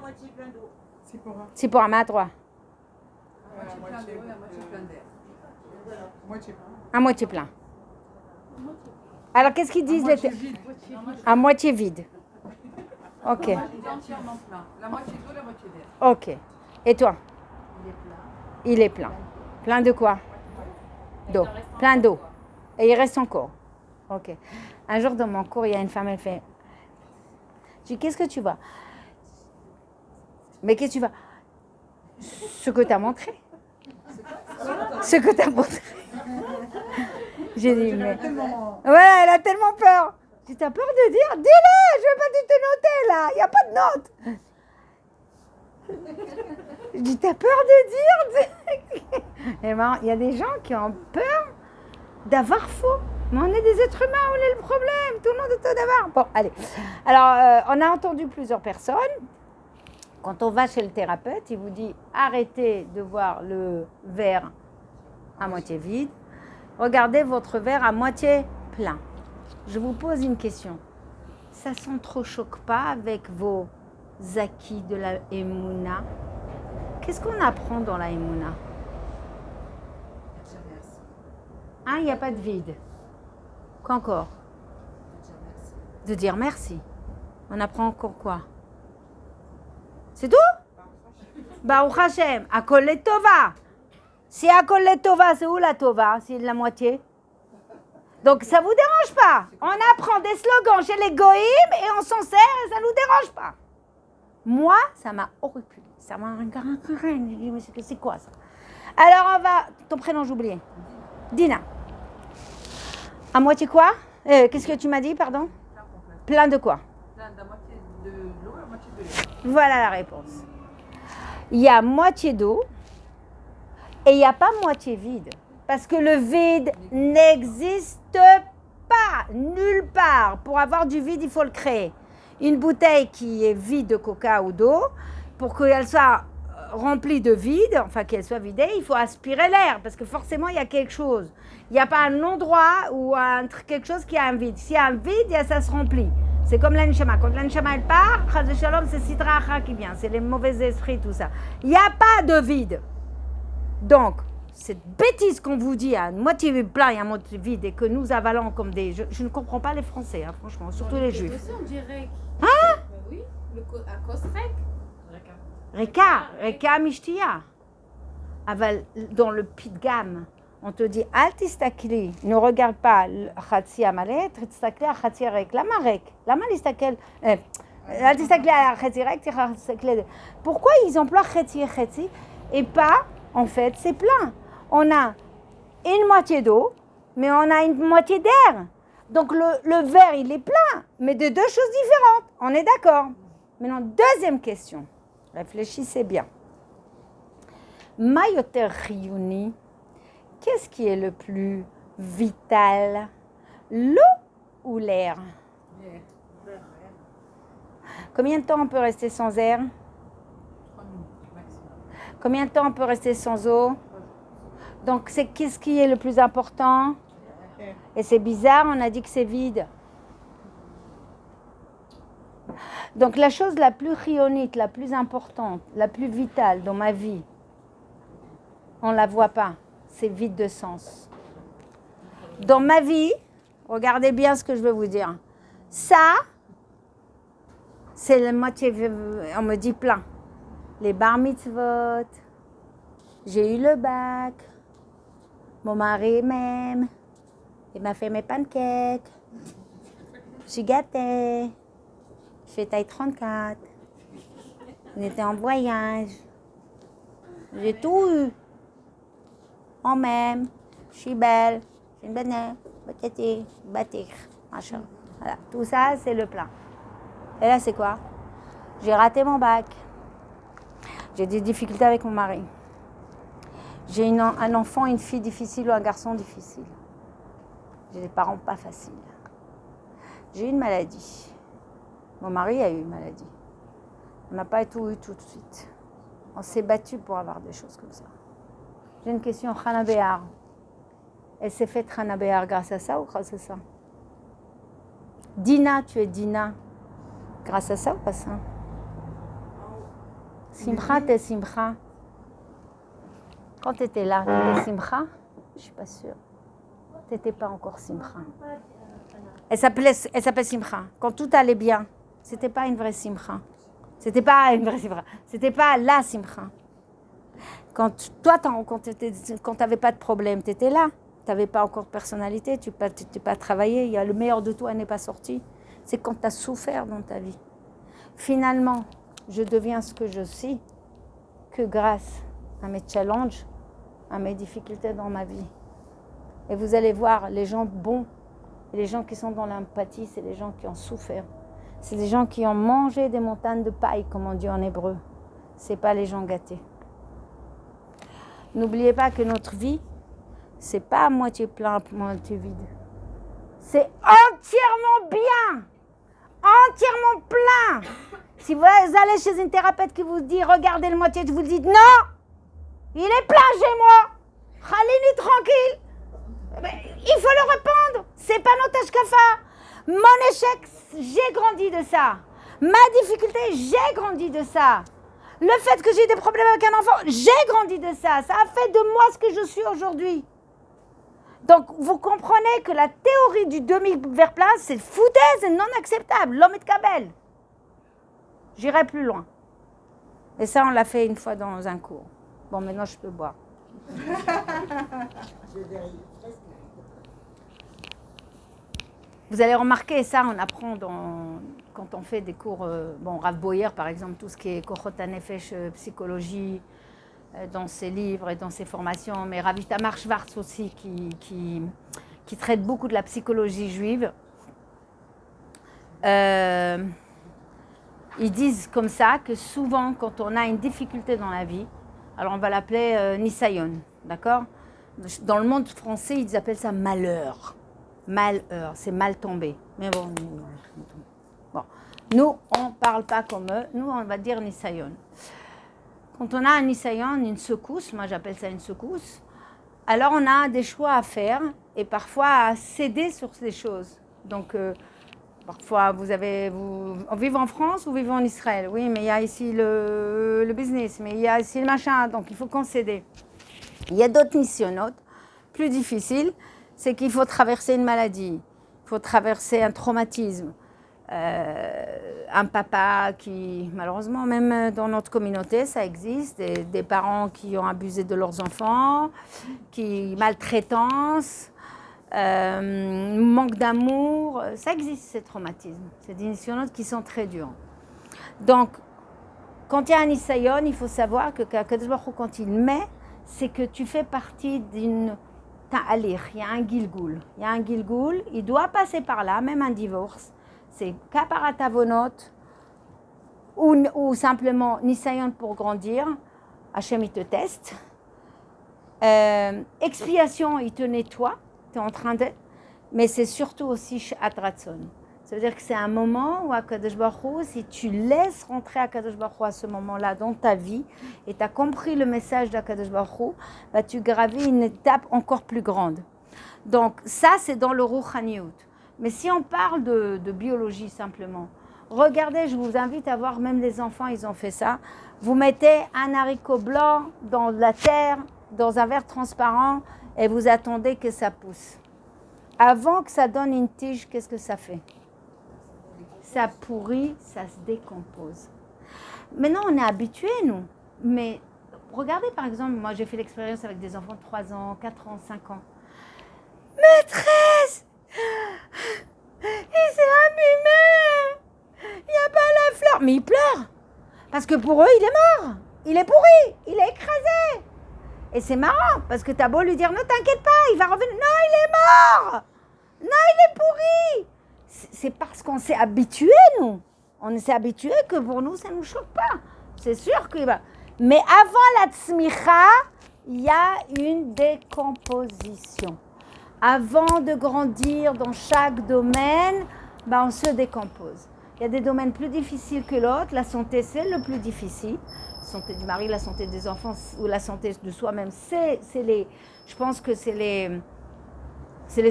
Sipora, mais à toi. À moitié plein. Alors, qu'est-ce qu'ils disent les... À moitié vide. Ok.
La moitié d'eau, la moitié d'air.
Ok. Et toi ? Il est plein. Plein de quoi ? D'eau. Plein d'eau. Et il reste encore. Ok. Un jour, dans mon cours, il y a une femme, elle fait... Je dis, qu'est-ce que tu vois ? Mais qu'est-ce que tu vois ? Ce que tu as montré. Ce que tu as montré. J'ai dit, mais... Ouais, elle a tellement peur. Tu as peur de dire ? Dis-le, je ne veux pas te noter là. Il n'y a pas de note. Je dis, t'as peur de dire ? Eh ben, il y a des gens qui ont peur d'avoir faux. Mais on est des êtres humains, où est le problème ? Tout le monde est d'avoir. Bon, allez. Alors, on a entendu plusieurs personnes. Quand on va chez le thérapeute, il vous dit, arrêtez de voir le verre à moitié vide. Regardez votre verre à moitié plein. Je vous pose une question. Ça s'entrechoque pas avec vos acquis de la Emouna ? Qu'est-ce qu'on apprend dans la Emouna ? Hein, il n'y a pas de vide. Qu'encore ? De dire merci. On apprend encore quoi ? C'est tout ? Baruch Hashem, Akol Tova. Si Akol Tova, c'est où la Tova ? C'est la moitié. Donc ça ne vous dérange pas. On apprend des slogans chez les goïms et on s'en sert et ça ne nous dérange pas. Moi, ça m'a horripilé. Ça m'a... Je dis, mais c'est quoi ça ? Alors on va... Ton prénom, j'ai oublié. Dina. À moitié quoi ? Qu'est-ce que tu m'as dit, pardon ? Plein de quoi ?
Plein de la moitié de l'eau et la moitié de l'air.
Voilà la réponse. Il y a moitié d'eau et il n'y a pas moitié vide. Parce que le vide n'existe pas, nulle part. Pour avoir du vide, il faut le créer. Une bouteille qui est vide de coca ou d'eau, pour qu'elle soit remplie de vide, enfin qu'elle soit vidée, il faut aspirer l'air, parce que forcément, il y a quelque chose. Il n'y a pas un endroit ou quelque chose qui a un vide. S'il y a un vide, ça se remplit. C'est comme l'anshama. Quand l'anshama elle part, chas de shalom, c'est sitra achra qui vient. C'est les mauvais esprits, tout ça. Il n'y a pas de vide. Donc, cette bêtise qu'on vous dit, à moitié plein et à moitié vide, et que nous avalons comme des... Je ne comprends pas les Français, hein, franchement, surtout les Juifs.
Aussi, on dirait.
Hein?
Oui, à Kosrek.
Reka mishtia. Aval, dans le pit gamme, on te dit, altistakli, ne regarde pas Khatsi Amalet, tistakli à Khatsi Rek. Lama Rek. Lama listakel. Altistakli à Khatsi Rek, pourquoi ils emploient Khatsi et pas, en fait, c'est plein. On a une moitié d'eau, mais on a une moitié d'air. Donc le verre, il est plein, mais de deux choses différentes. On est d'accord. Maintenant, deuxième question. Réfléchissez bien. Mayoter Riyuni, qu'est-ce qui est le plus vital? L'eau ou l'air? Combien de temps on peut rester sans air?
3 minutes maximum.
Combien de temps on peut rester sans eau? Donc, qu'est-ce qui est le plus important? Et c'est bizarre, on a dit que c'est vide. Donc, la chose la plus rayonnite, la plus importante, la plus vitale dans ma vie, on ne la voit pas. C'est vide de sens. Dans ma vie, regardez bien ce que je veux vous dire. Ça, c'est la moitié, on me dit plein. Les bar mitzvot, j'ai eu le bac, mon mari m'aime, il m'a fait mes pancakes, je suis gâtée, je fais taille 34, on était en voyage, j'ai tout eu. On m'aime, je suis belle, j'ai une bonne batati, batir, machin. Voilà, tout ça, c'est le plein. Et là, c'est quoi? J'ai raté mon bac. J'ai des difficultés avec mon mari. J'ai un enfant, une fille difficile ou un garçon difficile. J'ai des parents pas faciles. J'ai eu une maladie. Mon mari a eu une maladie. On n'a pas tout eu tout de suite. On s'est battu pour avoir des choses comme ça. J'ai une question, Chana Behar. Elle s'est faite Chana Behar grâce à ça ou grâce à ça? Dina, tu es Dina. Grâce à ça ou pas ça? Simcha, t'es Simcha. Quand tu étais là, tu étais Simcha? Je ne suis pas sûre. Tu n'étais pas encore Simcha. Elle s'appelle Simcha. Quand tout allait bien, ce n'était pas une vraie Simcha. C'était pas une vraie Simcha. C'était pas la Simcha. Quand tu n'avais pas de problème, tu étais là. Tu n'avais pas encore de personnalité, tu n'as pas travaillé. Il y a le meilleur de toi n'est pas sorti. C'est quand tu as souffert dans ta vie. Finalement, je deviens ce que je suis que grâce à mes challenges, à mes difficultés dans ma vie. Et vous allez voir, les gens bons, et les gens qui sont dans l'empathie, c'est les gens qui ont souffert. C'est des gens qui ont mangé des montagnes de paille, comme on dit en hébreu. Ce n'est pas les gens gâtés. N'oubliez pas que notre vie, ce n'est pas à moitié plein, à moitié vide. C'est entièrement bien, entièrement plein. Si vous allez chez une thérapeute qui vous dit « Regardez le moitié », vous dites « Non, il est plein chez moi. Khalini, tranquille. » Il faut le répondre. C'est pas notre ashkafa. Mon échec, j'ai grandi de ça. Ma difficulté, j'ai grandi de ça. Le fait que j'ai des problèmes avec un enfant, j'ai grandi de ça. Ça a fait de moi ce que je suis aujourd'hui. Donc, vous comprenez que la théorie du demi-verre plein, c'est foutaise et non acceptable. L'homme est kabel. J'irai plus loin. Et ça, on l'a fait une fois dans un cours. Bon, maintenant, je peux boire. Vous allez remarquer, ça, on apprend quand on fait des cours, Rav Boyer, par exemple, tout ce qui est Kochot HaNefesh, psychologie, dans ses livres et dans ses formations, mais Rav Itamar Schwartz aussi, qui traite beaucoup de la psychologie juive. Ils disent comme ça que souvent, quand on a une difficulté dans la vie, alors on va l'appeler Nisayon, d'accord? Dans le monde français, ils appellent ça malheur. Malheur, c'est mal tombé. Mais bon, nous, on ne parle pas comme eux. Nous, on va dire nisayon. Quand on a un nisayon, une secousse, moi j'appelle ça une secousse, alors on a des choix à faire et parfois à céder sur ces choses. Donc, parfois, on vit en France ou vivez en Israël. Oui, mais il y a ici le business, mais il y a ici le machin, donc il faut qu'on cède. Il y a d'autres nisyonotes plus difficiles, c'est qu'il faut traverser une maladie, il faut traverser un traumatisme. Un papa qui, malheureusement, même dans notre communauté, ça existe, des parents qui ont abusé de leurs enfants, maltraitance, manque d'amour, ça existe ces traumatismes. C'est des nisyonotes qui sont très durs. Donc, quand il y a un nisayon, il faut savoir que Kadosh Baruch Hu, quand il met, c'est que tu fais partie d'une ta'alir, il y a un gilgoul. Il y a un gilgoul, il doit passer par là, même un divorce. C'est kaparat avonot ou simplement nisayon pour grandir. Hachem, il te teste. Expiation, il te nettoie. Tu es en train de... Mais c'est surtout aussi shat ratzon. Ça veut dire que c'est un moment où Akadosh Baruch Hu, si tu laisses rentrer Akadosh Baruch Hu à ce moment-là dans ta vie et tu as compris le message d'Akadosh Baruch Hu, bah, tu gravis une étape encore plus grande. Donc ça, c'est dans le Rouhaniyut. Mais si on parle de biologie simplement, regardez, je vous invite à voir, même les enfants, ils ont fait ça. Vous mettez un haricot blanc dans la terre, dans un verre transparent, et vous attendez que ça pousse. Avant que ça donne une tige, qu'est-ce que ça fait? Ça pourrit, ça se décompose. Maintenant, on est habitués, nous. Mais regardez, par exemple, moi, j'ai fait l'expérience avec des enfants de 3 ans, 4 ans, 5 ans. Maîtresse! Il s'est abîmé! Il n'y a pas la fleur. Mais il pleure. Parce que pour eux, il est mort. Il est pourri. Il est écrasé. Et c'est marrant, parce que tu as beau lui dire, ne t'inquiète pas, il va revenir. Non, il est mort! Non, il est pourri! C'est parce qu'on s'est habitué, nous. On s'est habitué que pour nous, ça ne nous choque pas. C'est sûr qu'il va. Mais avant la tzmicha, il y a une décomposition. Avant de grandir dans chaque domaine, ben on se décompose. Il y a des domaines plus difficiles que l'autre. La santé, c'est le plus difficile. La santé du mari, la santé des enfants ou la santé de soi-même, je pense que c'est les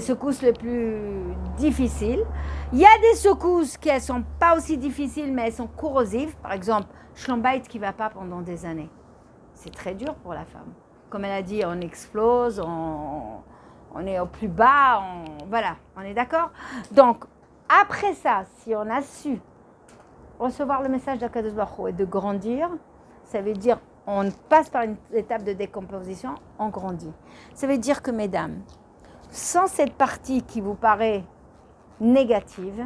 secousses les plus difficiles. Il y a des secousses qui ne sont pas aussi difficiles, mais elles sont corrosives. Par exemple, Schlombait qui ne va pas pendant des années. C'est très dur pour la femme. Comme elle a dit, on explose, on est au plus bas, voilà, on est d'accord? Donc, après ça, si on a su recevoir le message d'Akadosh Baruch Hu et de grandir, ça veut dire on passe par une étape de décomposition, on grandit. Ça veut dire que, mesdames, sans cette partie qui vous paraît négative,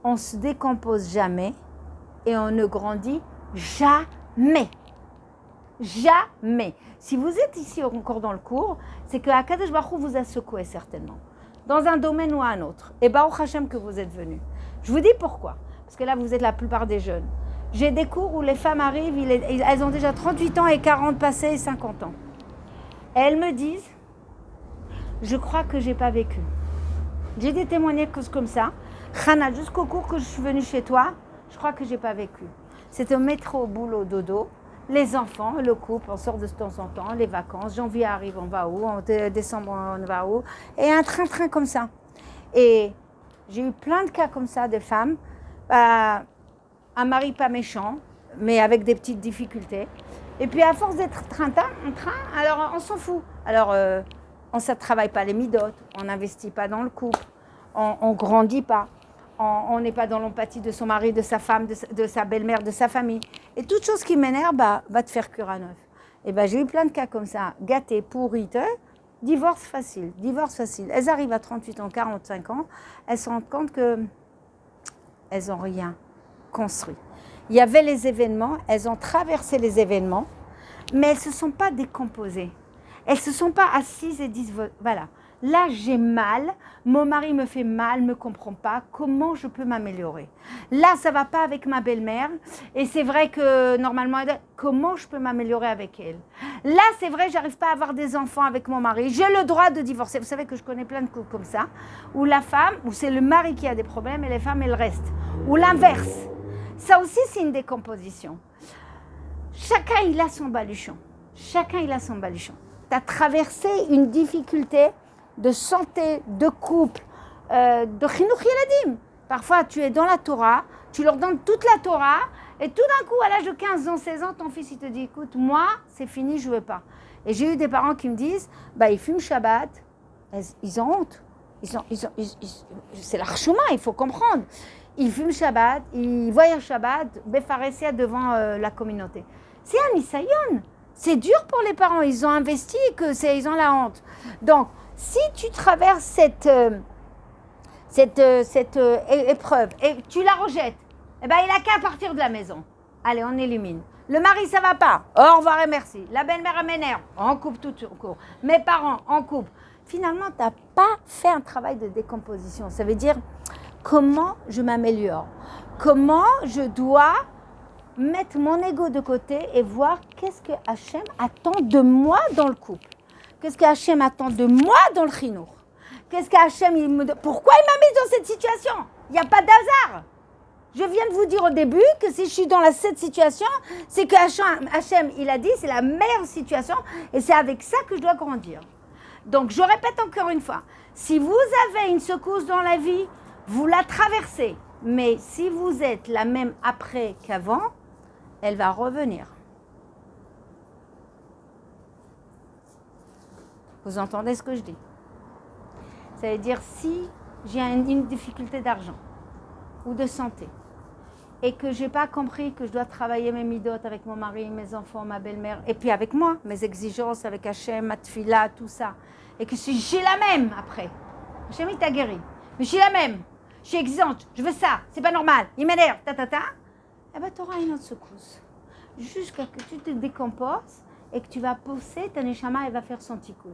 on ne se décompose jamais et on ne grandit jamais. Jamais. Si vous êtes ici encore dans le cours, c'est que Akadosh Baruch Hu vous a secoué certainement, dans un domaine ou un autre. Et Baruch Hashem que vous êtes venus. Je vous dis pourquoi. Parce que là, vous êtes la plupart des jeunes. J'ai des cours où les femmes arrivent, elles ont déjà 38 ans et 40 passés et 50 ans. Et elles me disent, je crois que je n'ai pas vécu. J'ai des témoignages comme ça. Chana, jusqu'au cours que je suis venue chez toi, je crois que je n'ai pas vécu. C'est au métro, boulot, dodo. Les enfants, le couple, on sort de temps en temps, les vacances, janvier arrive, on va où, en décembre, on va où, et un train-train comme ça. Et j'ai eu plein de cas comme ça, de femmes, un mari pas méchant, mais avec des petites difficultés. Et puis à force d'être train, alors on s'en fout. Alors on ne travaille pas les midotes, on n'investit pas dans le couple, on ne grandit pas. On n'est pas dans l'empathie de son mari, de sa femme, de sa belle-mère, de sa famille. Et toute chose qui m'énerve, va te faire cuire à neuf. Et j'ai eu plein de cas comme ça, gâtés, pourris, divorce facile. Elles arrivent à 38 ans, 45 ans, elles se rendent compte qu'elles n'ont rien construit. Il y avait les événements, elles ont traversé les événements, mais elles ne se sont pas décomposées. Elles ne se sont pas assises et disent, voilà. Là, j'ai mal, mon mari me fait mal, ne me comprend pas, comment je peux m'améliorer? Là, ça ne va pas avec ma belle-mère, et c'est vrai que normalement, comment je peux m'améliorer avec elle? Là, c'est vrai, j'arrive pas à avoir des enfants avec mon mari. J'ai le droit de divorcer. Vous savez que je connais plein de couples comme ça, où la femme, où c'est le mari qui a des problèmes et les femmes, elles restent. Ou l'inverse. Ça aussi, c'est une décomposition. Chacun, il a son baluchon. Chacun, il a son baluchon. Tu as traversé une difficulté de santé, de couple, de chinuch yeladim. Parfois, tu es dans la Torah, tu leur donnes toute la Torah, et tout d'un coup, à l'âge de 15 ans, 16 ans, ton fils, il te dit, écoute, moi, c'est fini, je ne veux pas. Et j'ai eu des parents qui me disent, bah, ils fument Shabbat, ils ont honte. C'est leur chemin, il faut comprendre. Ils fument Shabbat, ils voyagent Shabbat, Befaresia devant la communauté. C'est un Nisayon. C'est dur pour les parents, ils ont investi, ils ont la honte. Donc, si tu traverses cette épreuve et tu la rejettes, eh ben, il n'a qu'à partir de la maison. Allez, on élimine. Le mari, ça ne va pas. Au revoir et merci. La belle-mère, elle m'énerve. On coupe tout court. Mes parents, on coupe. Finalement, tu n'as pas fait un travail de décomposition. Ça veut dire comment je m'améliore. Comment je dois mettre mon ego de côté et voir qu'est-ce que Hachem attend de moi dans le couple. Qu'est-ce que Hachem attend de moi dans le chinour. Qu'est-ce que Hachem, pourquoi il m'a mis dans cette situation? Il n'y a pas d'hasard. Je viens de vous dire au début que si je suis dans cette situation, c'est que Hachem, il a dit, c'est la meilleure situation et c'est avec ça que je dois grandir. Donc, je répète encore une fois, si vous avez une secousse dans la vie, vous la traversez. Mais si vous êtes la même après qu'avant, elle va revenir. Vous entendez ce que je dis? Ça veut dire si j'ai une difficulté d'argent ou de santé, et que je n'ai pas compris que je dois travailler mes midotes avec mon mari, mes enfants, ma belle-mère, et puis avec moi, mes exigences avec Hachem, ma tfila, tout ça, et que si j'ai la même après, Hachem il t'a guéri, mais je suis la même, je suis exigeante, je veux ça, c'est pas normal, il m'énerve, eh bien tu auras une autre secousse, jusqu'à que tu te décomposes et que tu vas pousser, ta neshama, elle va faire son tikkun.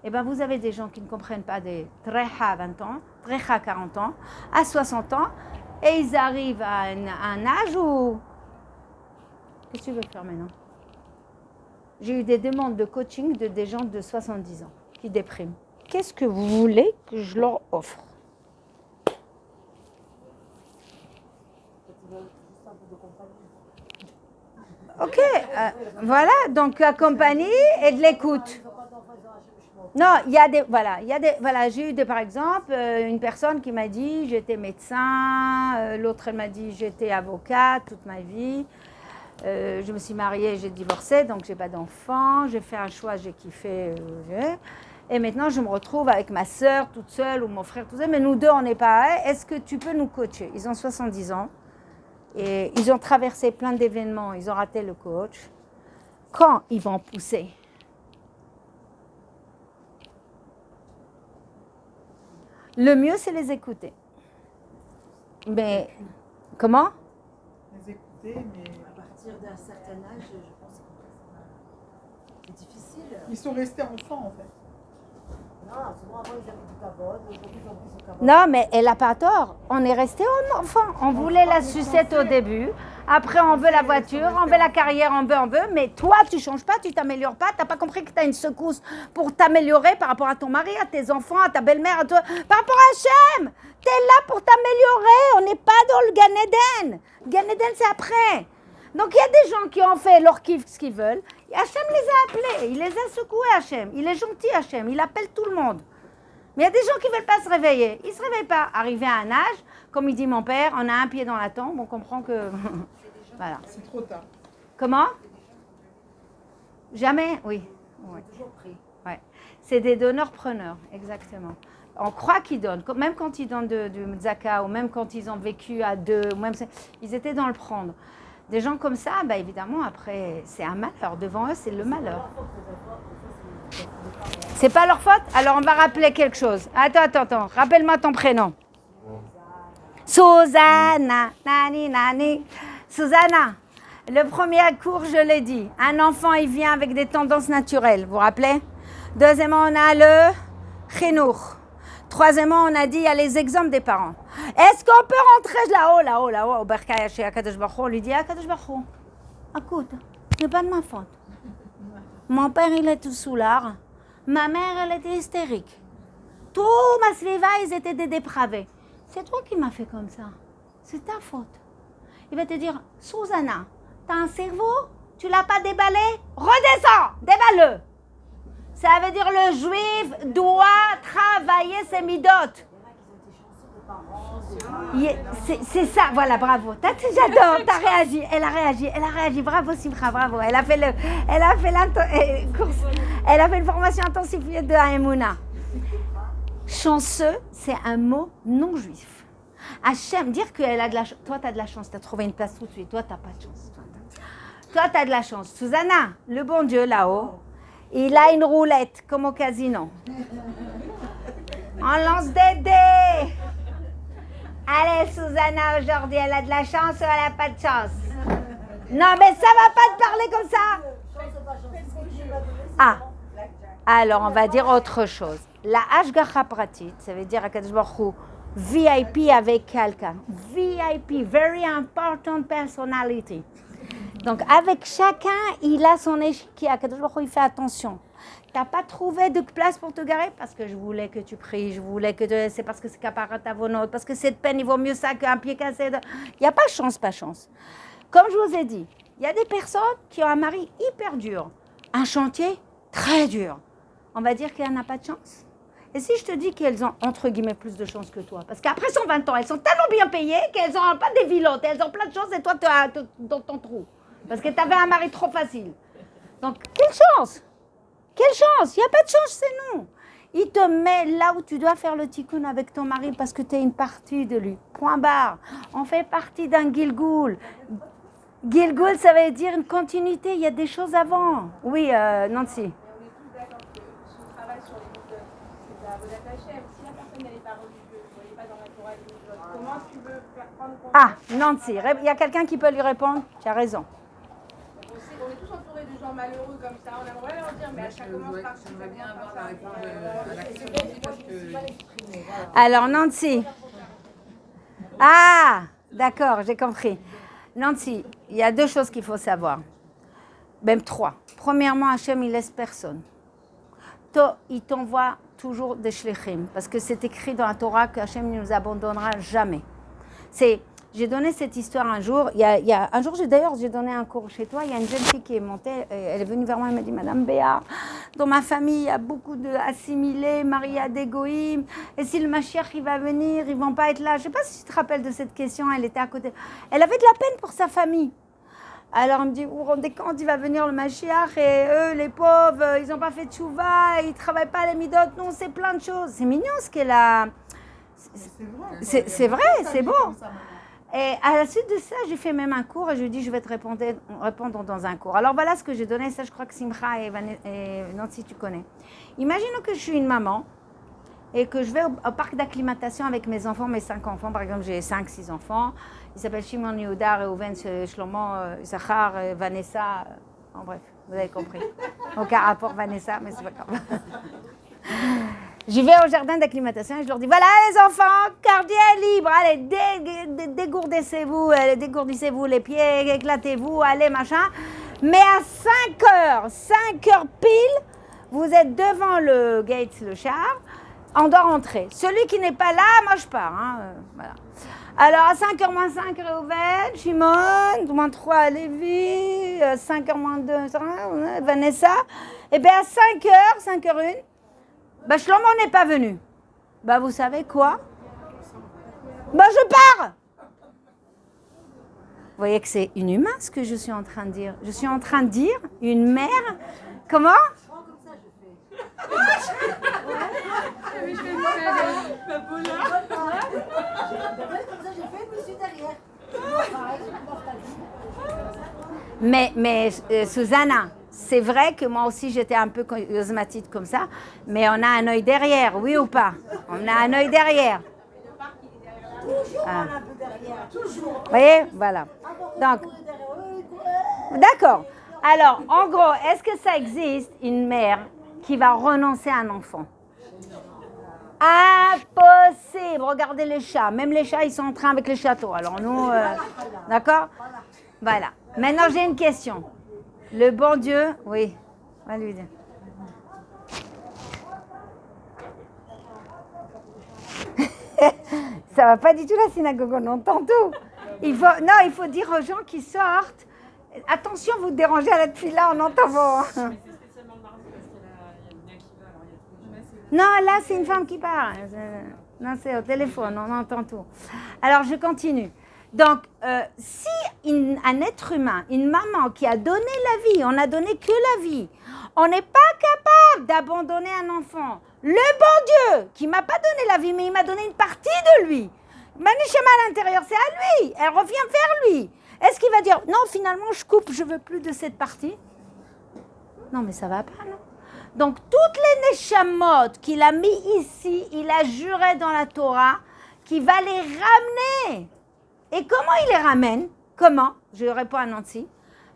Eh bien vous avez des gens qui ne comprennent pas des trecha à 20 ans, trecha à 40 ans, à 60 ans, et ils arrivent à un âge où... Qu'est-ce que tu veux faire maintenant? J'ai eu des demandes de coaching de des gens de 70 ans qui dépriment. Qu'est-ce que vous voulez que je leur offre? Ok, voilà, donc la compagnie et de l'écoute. Non, j'ai eu par exemple une personne qui m'a dit j'étais médecin, l'autre elle m'a dit j'étais avocate toute ma vie, je me suis mariée, j'ai divorcé, donc j'ai pas d'enfant, j'ai fait un choix, j'ai kiffé, et maintenant je me retrouve avec ma sœur toute seule ou mon frère tout seul, mais nous deux on n'est pas, est-ce que tu peux nous coacher? Ils ont 70 ans et ils ont traversé plein d'événements, ils ont raté le coach. Quand ils vont pousser? Le mieux, c'est les écouter. Mais, comment?
Les écouter, mais...
À partir d'un certain âge, je pense que c'est difficile.
Ils sont restés enfants, en fait.
Non, souvent avant, ils avaient du cabot, aujourd'hui, ils ont plus de cabot.
Non, mais elle n'a pas tort. On est resté enfant. On voulait la sucette au début. Après, on veut la voiture, on veut la carrière, on veut. Mais toi, tu ne changes pas, tu ne t'améliores pas. Tu n'as pas compris que tu as une secousse pour t'améliorer par rapport à ton mari, à tes enfants, à ta belle-mère, à toi. Par rapport à Hachem, tu es là pour t'améliorer. On n'est pas dans le Gan Eden. Gan Eden, c'est après. Donc, il y a des gens qui ont fait leur kiff, ce qu'ils veulent. Et Hachem les a appelés. Il les a secoués, Hachem. Il est gentil, Hachem. Il appelle tout le monde. Mais il y a des gens qui ne veulent pas se réveiller. Ils ne se réveillent pas. Arrivé à un âge, comme il dit mon père, on a un pied dans la tombe, on comprend que... Voilà.
C'est trop tard.
Comment? Jamais? Oui. Ouais.
Toujours pris.
Ouais. C'est des donneurs-preneurs, exactement. On croit qu'ils donnent. Même quand ils donnent du tzaka, ou même quand ils ont vécu à deux, ou même ils étaient dans le prendre. Des gens comme ça, bah évidemment, après, c'est un malheur. Devant eux, c'est le malheur. C'est pas leur faute? Alors, on va rappeler quelque chose. Attends. Rappelle-moi ton prénom. Susanna. Nani. Susanna. Le premier cours, je l'ai dit. Un enfant, il vient avec des tendances naturelles. Vous vous rappelez? Deuxièmement, on a le chinour. Troisièmement, on a dit, il y a les exemples des parents. Est-ce qu'on peut rentrer là-haut, au Berkaya chez Akadosh Baruch Hu? On lui dit, Akadosh Baruch Hu, écoute, ce n'est pas de ma faute. Mon père, il était soulard. Ma mère, elle était hystérique. Tout ma sliva, ils étaient des dépravés. C'est toi qui m'as fait comme ça. C'est ta faute. Il va te dire, Susanna, t'as un cerveau, tu l'as pas déballé, redescends, déballe-le. Ça veut dire le juif doit travailler ses midotes. C'est ça, voilà, bravo. J'adore, t'as réagi, elle a réagi, bravo Simcha, bravo. Elle a fait une formation intensifiée de Haemouna. Chanceux, c'est un mot non juif. Hachem, dire qu'elle a de la chance, toi t'as de la chance, t'as trouvé une place tout de suite, toi t'as pas de chance. Toi t'as de la chance. Susanna, le bon Dieu là-haut, il a une roulette comme au casino. On lance des dés. Allez, Susanna, aujourd'hui, elle a de la chance ou elle n'a pas de chance? Non, mais ça va pas te parler comme ça. Ah, alors on va dire autre chose. La Hashgacha Pratit, ça veut dire à Kadosh Baruch Hu, VIP avec quelqu'un. VIP, very important personality. Donc avec chacun, il a son échiquier. À Kadosh Baruch Hu, il fait attention. Tu n'as pas trouvé de place pour te garer parce que je voulais que tu pries, c'est parce que c'est caparat avonot, parce que cette peine, il vaut mieux ça qu'un pied cassé. Il n'y a pas chance. Comme je vous ai dit, il y a des personnes qui ont un mari hyper dur, un chantier très dur. On va dire qu'elle n'a pas de chance. Et si je te dis qu'elles ont, entre guillemets, plus de chance que toi, parce qu'après 120 ans, elles sont tellement bien payées qu'elles n'ont pas des villottes, elles ont plein de choses et toi, tu es dans ton trou. Parce que tu avais un mari trop facile. Donc, quelle chance! Quelle chance! Il n'y a pas de chance, c'est non. Il te met là où tu dois faire le tikkun avec ton mari parce que tu es une partie de lui. Point barre. On fait partie d'un Gilgoul. Gilgoul, ça veut dire une continuité. Il y a des choses avant. Oui, Nancy.
On est tous d'accord que si on travaille sur les mitzvot, c'est la Avodat Hashem. Si la personne n'est pas religieuse, elle n'est pas dans la Torah et les mitzvot, comment tu veux faire prendre compte?
Ah, Nancy, il y a quelqu'un qui peut lui répondre? Tu as raison.
On est tous entourés de gens malheureux comme ça, on aimerait leur dire, mais ça commence par...
J'aimerais bien avoir la réponse à la question aussi parce que...
Alors, Nancy. Ah, d'accord, j'ai compris. Nancy, il y a deux choses qu'il faut savoir. Même trois. Premièrement, Hachem, il laisse personne. Il t'envoie toujours des shlichim, parce que c'est écrit dans la Torah que Hachem ne nous abandonnera jamais. J'ai donné cette histoire un jour. Un jour, j'ai donné un cours chez toi. Il y a une jeune fille qui est montée. Elle est venue vers moi. Elle m'a dit, Madame Béa, dans ma famille, il y a beaucoup d'assimilés, mariés d'égoïmes. Et si le Mashiach, il va venir, ils ne vont pas être là. Je ne sais pas si tu te rappelles de cette question. Elle était à côté. Elle avait de la peine pour sa famille. Alors, elle me dit, vous vous rendez compte, il va venir le Mashiach et eux, les pauvres, ils n'ont pas fait de tchouva, ils ne travaillent pas les midot. Non, c'est plein de choses. C'est mignon ce qu'elle a... C'est vrai, c'est beau. Et à la suite de ça, j'ai fait même un cours et je lui ai dit, je vais te répondre dans un cours. Alors voilà ce que j'ai donné, ça je crois que Simcha et Nancy, tu connais. Imaginons que je suis une maman et que je vais au parc d'acclimatation avec mes enfants, mes 5 enfants. Par exemple, j'ai 5-6 enfants. Ils s'appellent Shimon, Yehuda, Reuven, Shlomo, Zachar, Vanessa. En bref, vous avez compris. Aucun rapport Vanessa, mais c'est pas grave. J'y vais au jardin d'acclimatation et je leur dis, voilà les enfants, quartier libre, allez, dégourdissez-vous les pieds, éclatez-vous, allez, machin. Mais à 5 heures pile, vous êtes devant le gate, le char, on doit rentrer. Celui qui n'est pas là, moi je pars. Hein, voilà. Alors à 5h moins 5, Reuven, Shimon, moins 3, Lévi, 5h moins 2, Vanessa. Et bien à 5h, 5h01, bah, Shlomo n'est pas venu. Bah, vous savez quoi? Bah, je pars. Vous voyez que c'est inhumain ce que je suis en train de dire. Je suis en train de dire, une mère, comment? Mais Susanna, c'est vrai que moi aussi j'étais un peu cosmatite comme ça, mais on a un œil derrière, oui ou pas? On a un œil derrière.
Toujours on a un peu derrière. Toujours.
Vous voyez? Voilà. Donc, d'accord. Alors, en gros, est-ce que ça existe une mère qui va renoncer à un enfant? Impossible. Regardez les chats. Même les chats, ils sont en train avec les châteaux. Alors nous, d'accord? Voilà. Maintenant, j'ai une question. Le bon Dieu, oui. On va lui dire. Ça va pas du tout la synagogue, on entend tout. Il faut dire aux gens qui sortent, attention, vous dérangez à la tefila, on entend vos...
Mais c'est spécialement mardi parce qu'il y a une mère qui va, alors il y a tous les gens.
Non, là, c'est une femme qui parle. Non, c'est au téléphone, on entend tout. Alors, je continue. Donc, si un être humain, une maman qui a donné la vie, on n'a donné que la vie, on n'est pas capable d'abandonner un enfant. Le bon Dieu, qui ne m'a pas donné la vie, mais il m'a donné une partie de lui. Manishama à l'intérieur, c'est à lui. Elle revient vers lui. Est-ce qu'il va dire, non, finalement, je coupe, je ne veux plus de cette partie? Non, mais ça ne va pas, non? Donc, toutes les neshamot qu'il a mis ici, il a juré dans la Torah qu'il va les ramener. Et comment il les ramène? Comment? Je réponds à Nancy.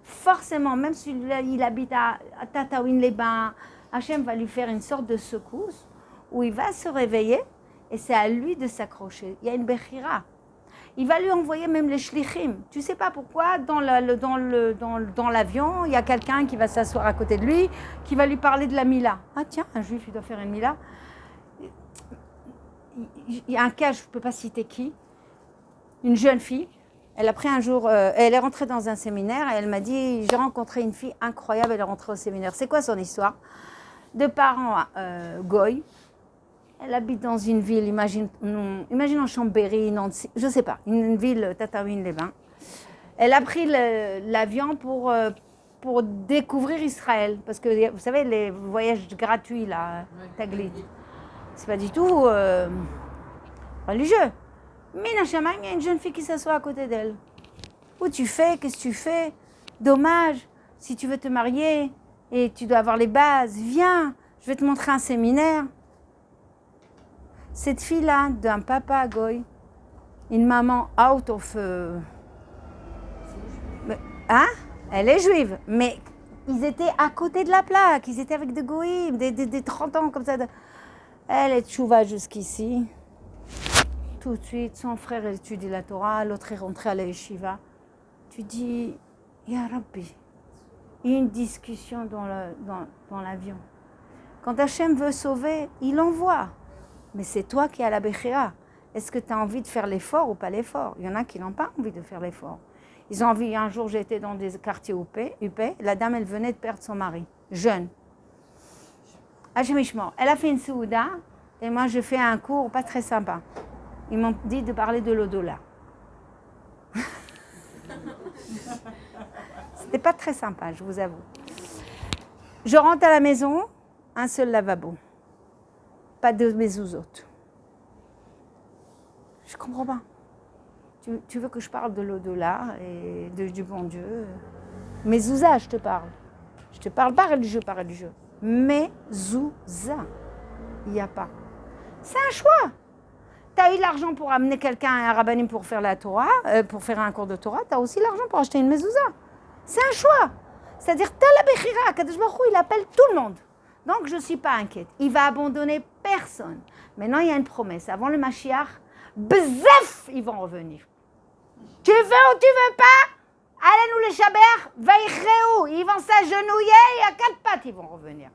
Forcément, même si il habite à Tataouine-les-Bains, Hachem va lui faire une sorte de secousse où il va se réveiller et c'est à lui de s'accrocher. Il y a une bechira. Il va lui envoyer même les shlichim. Tu ne sais pas pourquoi, dans l'avion, il y a quelqu'un qui va s'asseoir à côté de lui, qui va lui parler de la Mila. Ah tiens, un juif, il doit faire une Mila. Il y a un cas, je ne peux pas citer qui, une jeune fille. Elle a pris un jour, elle est rentrée dans un séminaire et elle m'a dit, j'ai rencontré une fille incroyable, elle est rentrée au séminaire. C'est quoi son histoire? De parents goy. Elle habite dans une ville, imagine en Chambéry, Nancy, je ne sais pas, une ville, Tataouine-les-Bains. Elle a pris l'avion pour découvrir Israël. Parce que, vous savez, les voyages gratuits, là, Taglit, c'est pas du tout religieux. Mais il y a une jeune fille qui s'assoit à côté d'elle. Où tu fais? Qu'est-ce que tu fais? Dommage, si tu veux te marier et tu dois avoir les bases, viens, je vais te montrer un séminaire. Cette fille-là, d'un papa goy, une maman out of... hein? Elle est juive, mais ils étaient à côté de la plaque, ils étaient avec des goïms, des 30 ans comme ça. Elle est tchouva jusqu'ici. Tout de suite, son frère étudie la Torah, l'autre est rentré à la yeshiva. Tu dis, Ya Rabbi, il y a une discussion dans l'avion. Quand Hachem veut sauver, il envoie. Mais c'est toi qui as la Bechira. Est-ce que tu as envie de faire l'effort ou pas l'effort? Il y en a qui n'ont pas envie de faire l'effort. Ils ont envie, un jour j'étais dans des quartiers UP, la dame elle venait de perdre son mari, jeune. Hachemishmo, elle a fait une souda et moi je fais un cours pas très sympa. Ils m'ont dit de parler de l'au-delà. C'était pas très sympa, je vous avoue. Je rentre à la maison, un seul lavabo. Pas de mezuzot. Je comprends pas. Tu veux que je parle de l'au-delà et du bon Dieu? Mezouza, je te parle. Je te parle pas religieux, pas religieux. Mezouza. Il n'y a pas. C'est un choix. Tu as eu l'argent pour amener quelqu'un à un rabbinim pour faire la Torah, pour faire un cours de Torah. Tu as aussi l'argent pour acheter une mezouza. C'est un choix. C'est-à-dire, tu as la Bechira. Kadosh Baruch Hu, il appelle tout le monde. Donc, je ne suis pas inquiète. Il va abandonner personne. Maintenant, il y a une promesse. Avant le Mashiach, bzef, ils vont revenir. Tu veux ou tu veux pas? Allez-nous les Chaber, vaïchéou. Ils vont s'agenouiller et à 4 pattes, ils vont revenir.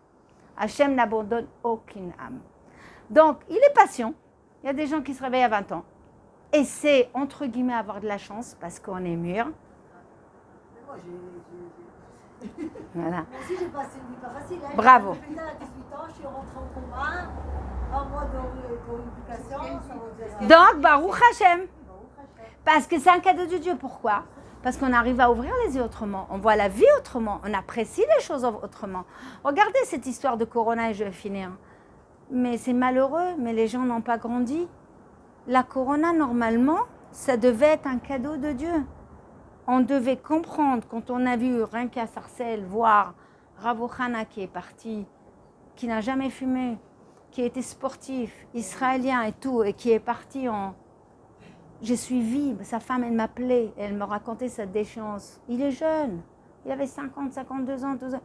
Hachem n'abandonne aucune âme. Donc, il est patient. Il y a des gens qui se réveillent à 20 ans. Et c'est, entre guillemets, avoir de la chance parce qu'on est mûr.
Moi,
Voilà.
Moi aussi, j'ai passé une vie pas facile. Hein.
Bravo.
J'ai à 18 ans, je suis rentrée en combat. Un mois de rééducation, ça va faire...
Donc, Baruch Hashem. Parce que c'est un cadeau de Dieu. Pourquoi? Parce qu'on arrive à ouvrir les yeux autrement. On voit la vie autrement. On apprécie les choses autrement. Regardez cette histoire de Corona et je vais finir. Mais c'est malheureux, mais les gens n'ont pas grandi. La Corona, normalement, ça devait être un cadeau de Dieu. On devait comprendre, quand on a vu Rinka Sarcel voir Rav Ohana qui est parti, qui n'a jamais fumé, qui était sportif, israélien et tout, et qui est parti en... J'ai suivi, sa femme, elle m'appelait, elle me racontait sa déchéance. Il est jeune, il avait 50, 52 ans, 12 ans.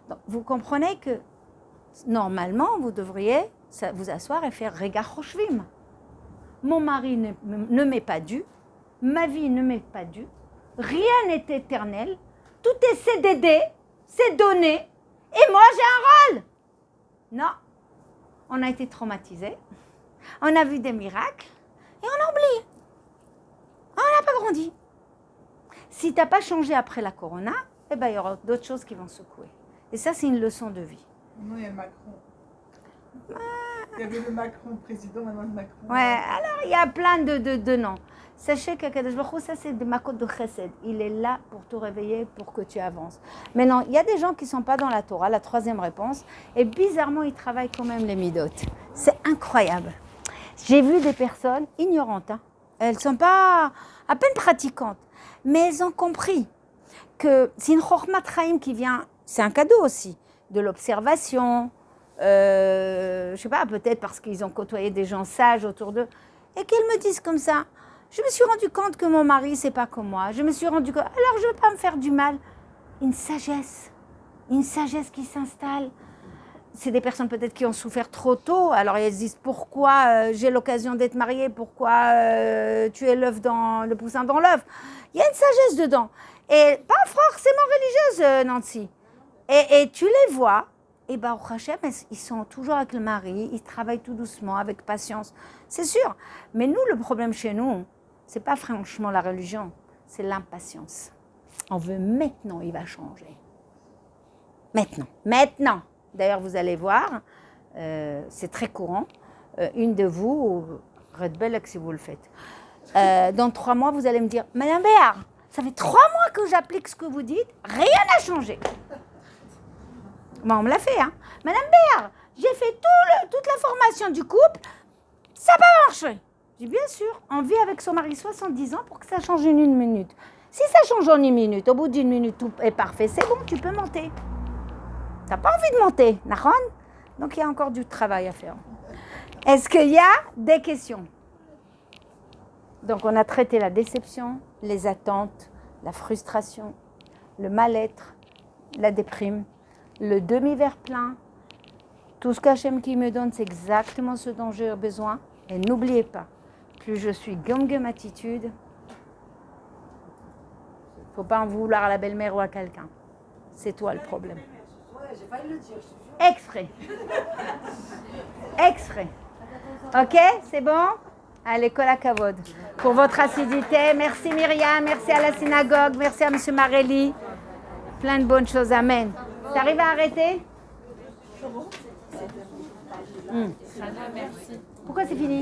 Donc, vous comprenez que, normalement, vous devriez vous asseoir et faire Rega Choshvim. Mon mari ne m'est pas dû, ma vie ne m'est pas due, rien n'est éternel, tout est CDD, c'est donné, Et moi, j'ai un rôle. Non. On a été traumatisés. On a vu des miracles. Et on a oublié. On n'a pas grandi. Si tu n'as pas changé après la corona, eh ben, il y aura d'autres choses qui vont secouer. Et ça, c'est une leçon de vie.
Non, il y a le Macron. Il y avait le Macron président, maintenant le Macron.
Ouais, alors il y a plein de noms. Sachez qu'Akadosh Baruch Hu, ça c'est des makot de chesed. Il est là pour te réveiller, pour que tu avances. Mais non, il y a des gens qui ne sont pas dans la Torah, la troisième réponse, et bizarrement, ils travaillent quand même les midot. C'est incroyable. J'ai vu des personnes ignorantes, hein. Elles ne sont pas à peine pratiquantes, mais elles ont compris que c'est une chormat chaim qui vient, c'est un cadeau aussi, de l'observation, je ne sais pas, peut-être parce qu'ils ont côtoyé des gens sages autour d'eux, et qu'ils me disent comme ça, je me suis rendu compte que mon mari, c'est pas comme moi, je me suis rendu compte, alors je ne veux pas me faire du mal. Une sagesse qui s'installe. C'est des personnes peut-être qui ont souffert trop tôt, alors elles se disent, pourquoi j'ai l'occasion d'être mariée, pourquoi tu es le poussin dans l'œuf. Il y a une sagesse dedans, et pas forcément religieuse, Nancy. Et tu les vois, et Baruch Hashem, ils sont toujours avec le mari, ils travaillent tout doucement, avec patience, c'est sûr. Mais nous, le problème chez nous, c'est pas franchement la religion, c'est l'impatience. On veut maintenant, il va changer. Maintenant. D'ailleurs, vous allez voir, c'est très courant. Une de vous, Red Bell, si vous le faites, dans 3 mois, vous allez me dire, Madame Béard, ça fait 3 mois que j'applique ce que vous dites, rien n'a changé. Bon, on me l'a fait, hein. Madame Béard, j'ai fait toute la formation du couple, ça n'a pas marché. J'ai dit, bien sûr, on vit avec son mari 70 ans pour que ça change en 1 minute. Si ça change en 1 minute, au bout d'1 minute, tout est parfait, c'est bon, tu peux monter. Tu n'as pas envie de monter, Nahon? Donc, il y a encore du travail à faire. Est-ce qu'il y a des questions? Donc, on a traité la déception, les attentes, la frustration, le mal-être, la déprime, le demi-verre plein. Tout ce qu'Hachem qui me donne, c'est exactement ce dont j'ai besoin. Et n'oubliez pas, plus je suis gum attitude, il ne faut pas en vouloir à la belle-mère ou à quelqu'un. C'est toi le problème.
Ouais, j'ai failli le dire, je te jure.
Extrait. Ok, c'est bon? Allez, kol hakavod. Pour votre assiduité, merci Myriam, merci à la synagogue, merci à M. Marelli. Plein de bonnes choses, amen. T'arrives à arrêter? Pourquoi c'est fini?